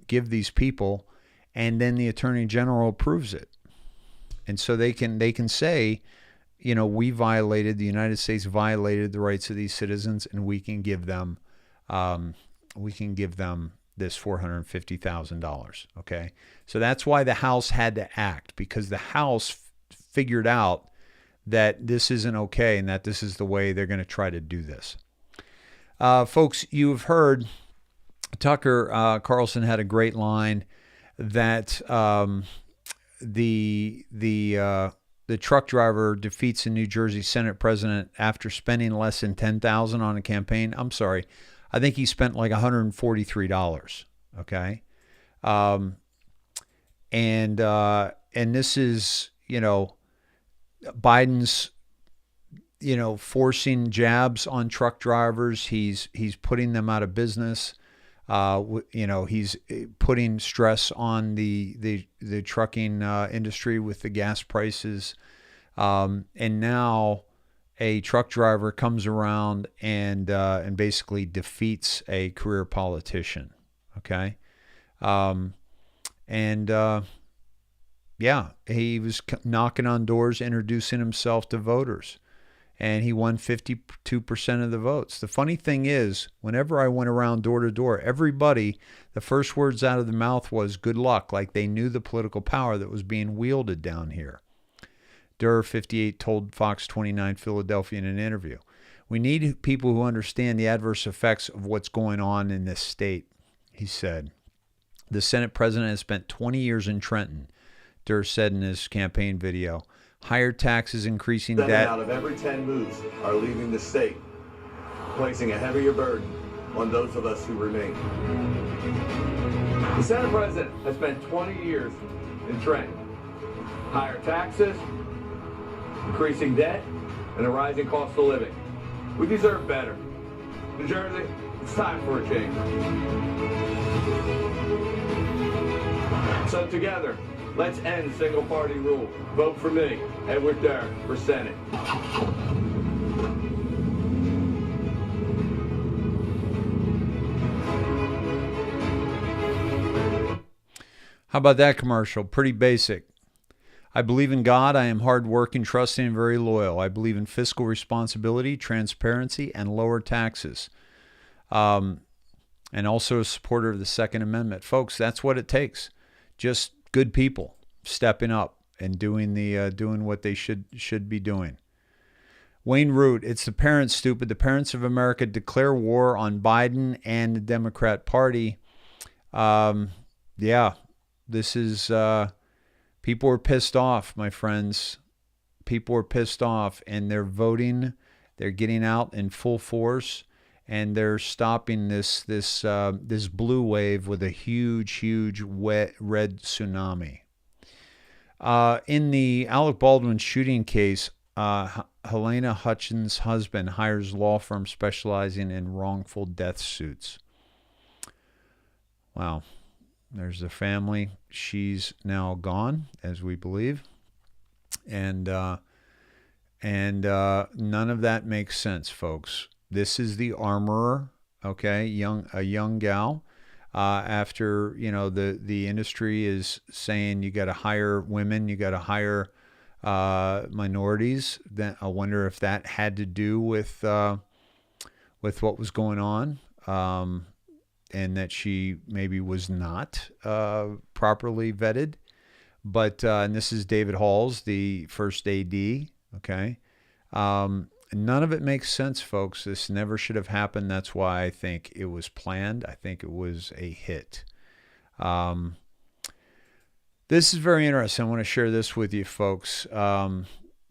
give these people, and then the Attorney General approves it. And so they can say, the United States violated the rights of these citizens, and we can give them this $450,000. Okay, so that's why the House had to act, because the House figured out that this isn't okay and that this is the way they're going to try to do this. Folks, you've heard Tucker Carlson had a great line that the truck driver defeats a New Jersey Senate president after spending less than $10,000 on a campaign. I'm sorry, I think he spent like $143. Okay, and this is Biden's, forcing jabs on truck drivers. He's putting them out of business. He's putting stress on the trucking industry with the gas prices. And now a truck driver comes around and basically defeats a career politician. Okay. He was knocking on doors, introducing himself to voters, and he won 52% of the votes. The funny thing is, whenever I went around door to door, everybody, the first words out of the mouth was good luck, like they knew the political power that was being wielded down here. Durr, 58, told Fox 29 Philadelphia in an interview, "We need people who understand the adverse effects of what's going on in this state," he said. The Senate president has spent 20 years in Trenton, Durr said in his campaign video. Higher taxes, increasing debt. 7 out of every 10 moves are leaving the state, placing a heavier burden on those of us who remain. The Senate President has spent 20 years in training. Higher taxes, increasing debt, and a rising cost of living. We deserve better. New Jersey, it's time for a change. So together, let's end single-party rule. Vote for me, Edward Derrick, for Senate. How about that commercial? Pretty basic. I believe in God. I am hardworking, trusting, and very loyal. I believe in fiscal responsibility, transparency, and lower taxes. And also a supporter of the Second Amendment. Folks, that's what it takes. Just good people stepping up and doing what they should be doing. Wayne Root, it's the parents, stupid. The parents of America declare war on Biden and the Democrat Party. Yeah, this is, people are pissed off, my friends. People are pissed off, and they're voting. They're getting out in full force, and they're stopping this blue wave with a huge wet red tsunami. In the Alec Baldwin shooting case, Helena Hutchins' husband hires law firm specializing in wrongful death suits. Wow. There's the family. She's now gone, as we believe. And none of that makes sense, folks. This is the armorer, okay, a young gal. After, the industry is saying you got to hire women, you got to hire minorities. Then I wonder if that had to do with what was going on, and that she maybe was not properly vetted. But and this is David Halls, the first AD. Okay, none of it makes sense, folks. This never should have happened. That's why I think it was planned. I think it was a hit. This is very interesting. I want to share this with you, folks.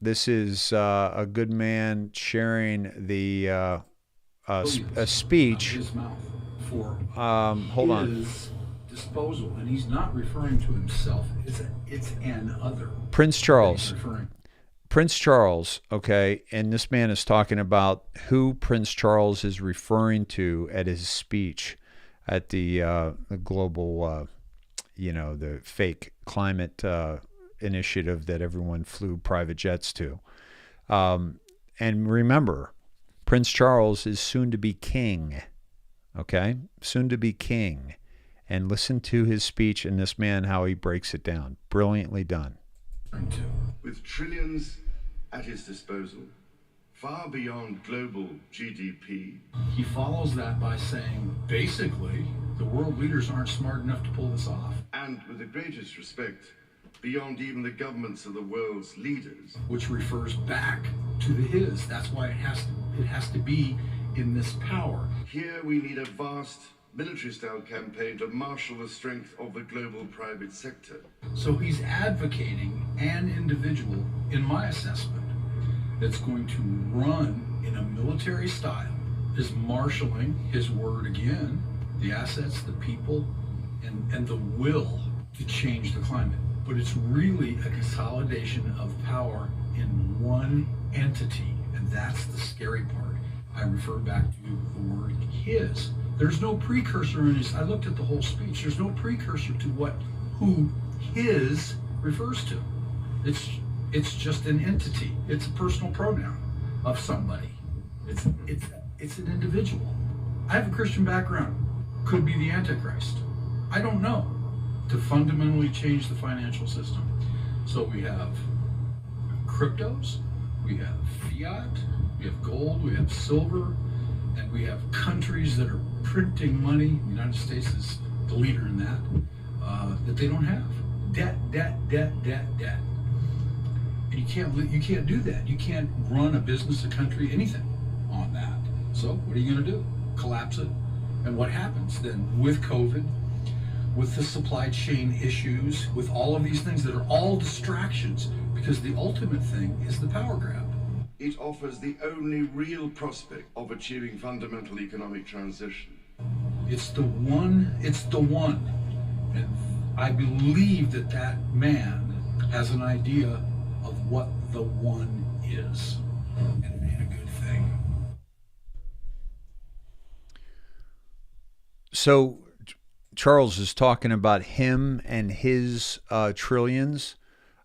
This is a good man sharing the a speech. His mouth for hold on. his disposal, and he's not referring to himself. It's an other. Prince Charles, okay, and this man is talking about who Prince Charles is referring to at his speech at the global, the fake climate initiative that everyone flew private jets to. And remember, Prince Charles is soon to be king, okay, soon to be king. And listen to his speech and this man, how he breaks it down. Brilliantly done. With trillions at his disposal, far beyond global GDP. He follows that by saying, basically, the world leaders aren't smart enough to pull this off. And with the greatest respect, beyond even the governments of the world's leaders. Which refers back to the his. That's why it has to be in this power. Here we need a vast military-style campaign to marshal the strength of the global private sector. So he's advocating an individual, in my assessment, that's going to run in a military style, is marshaling his word again, the assets, the people, and the will to change the climate. But it's really a consolidation of power in one entity, and that's the scary part. I refer back to the word his. There's no precursor in his. I looked at the whole speech. There's no precursor to who his refers to. It's just an entity. It's a personal pronoun of somebody. It's an individual. I have a Christian background. Could be the Antichrist. I don't know. To fundamentally change the financial system. So we have cryptos, we have fiat, we have gold, we have silver, and we have countries that are printing money. The United States is the leader in that they don't have. Debt. And you can't do that. You can't run a business, a country, anything on that. So what are you going to do? Collapse it? And what happens then with COVID, with the supply chain issues, with all of these things that are all distractions, because the ultimate thing is the power grab. It offers the only real prospect of achieving fundamental economic transition. It's the one And I believe that that man has an idea of what the one is. And it ain't a good thing. So Charles is talking about him and his trillions.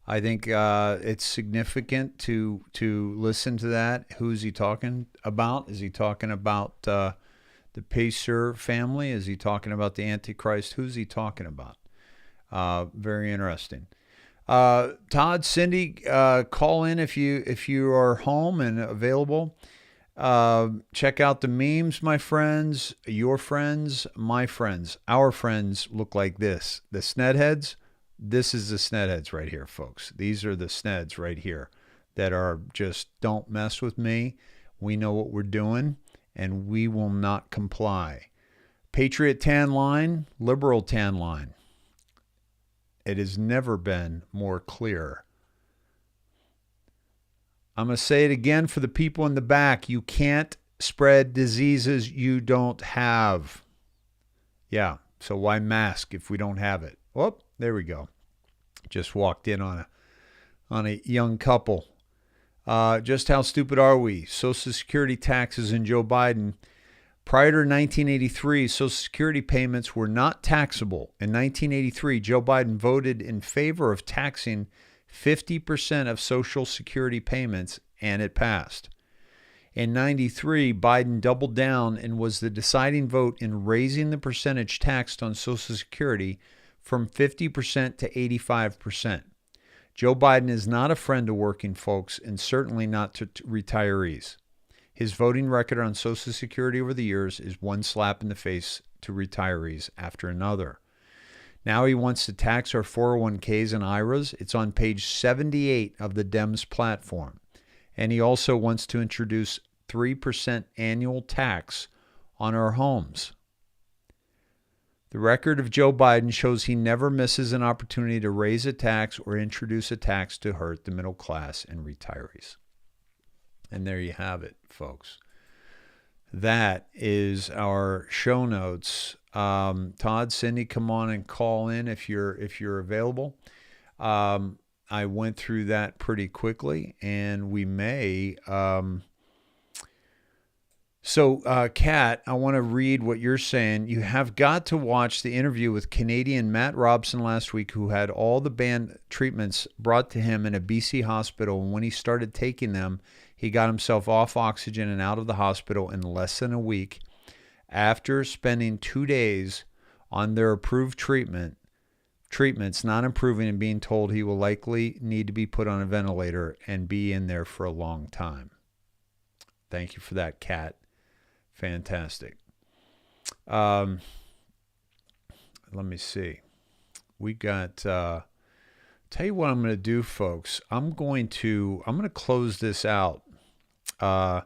I think it's significant to listen to that. Who's he talking about? Is he talking about the Pacer family? Is he talking about the Antichrist? Who's he talking about? Very interesting. Todd, Cindy, call in if you are home and available. Check out the memes, my friends. Your friends, my friends. Our friends look like this. The Snedheads. This is the Snedheads right here, folks. These are the Sneds right here that are just, don't mess with me. We know what we're doing, and we will not comply. Patriot tan line, liberal tan line. It has never been more clear. I'm going to say it again for the people in the back. You can't spread diseases you don't have. Yeah, so why mask if we don't have it? Whoop, there we go. Just walked in on a young couple. Just how stupid are we? Social Security taxes and Joe Biden. Prior to 1983, Social Security payments were not taxable. In 1983, Joe Biden voted in favor of taxing 50% of Social Security payments, and it passed. In 93, Biden doubled down and was the deciding vote in raising the percentage taxed on Social Security from 50% to 85%. Joe Biden is not a friend to working folks and certainly not to retirees. His voting record on Social Security over the years is one slap in the face to retirees after another. Now he wants to tax our 401ks and IRAs. It's on page 78 of the Dems platform. And he also wants to introduce 3% annual tax on our homes. The record of Joe Biden shows he never misses an opportunity to raise a tax or introduce a tax to hurt the middle class and retirees. And there you have it, folks. That is our show notes. Todd, Cindy, come on and call in if you're available. I went through that pretty quickly, and we may. So, Kat, I want to read what you're saying. You have got to watch the interview with Canadian Matt Robson last week, who had all the banned treatments brought to him in a BC hospital. And when he started taking them, he got himself off oxygen and out of the hospital in less than a week after spending 2 days on their approved treatments not improving and being told he will likely need to be put on a ventilator and be in there for a long time. Thank you for that, Kat. Fantastic. Let me see. We got, tell you what I'm going to do, folks. I'm going to close this out. I'm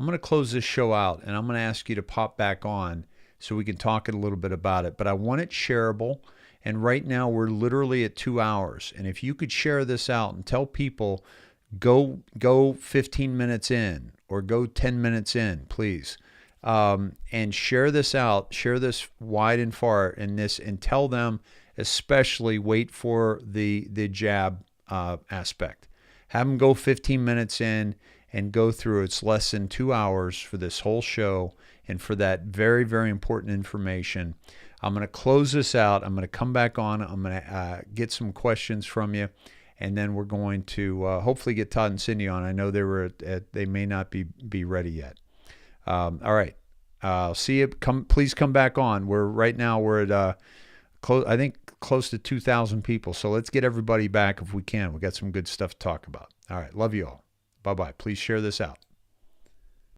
going to close this show out, and I'm going to ask you to pop back on so we can talk a little bit about it. But I want it shareable, and right now we're literally at 2 hours. And if you could share this out and tell people, go 15 minutes in or go 10 minutes in, please. And share this out, share this wide and far in this, and tell them especially wait for the jab aspect. Have them go 15 minutes in and go through. It's less than 2 hours for this whole show and for that very, very important information. I'm going to close this out. I'm going to come back on. I'm going to get some questions from you, and then we're going to hopefully get Todd and Cindy on. I know they may not be ready yet. All right. See you. Please come back on. We're at I think close to 2,000 people. So let's get everybody back if we can. We got some good stuff to talk about. All right. Love you all. Bye-bye. Please share this out.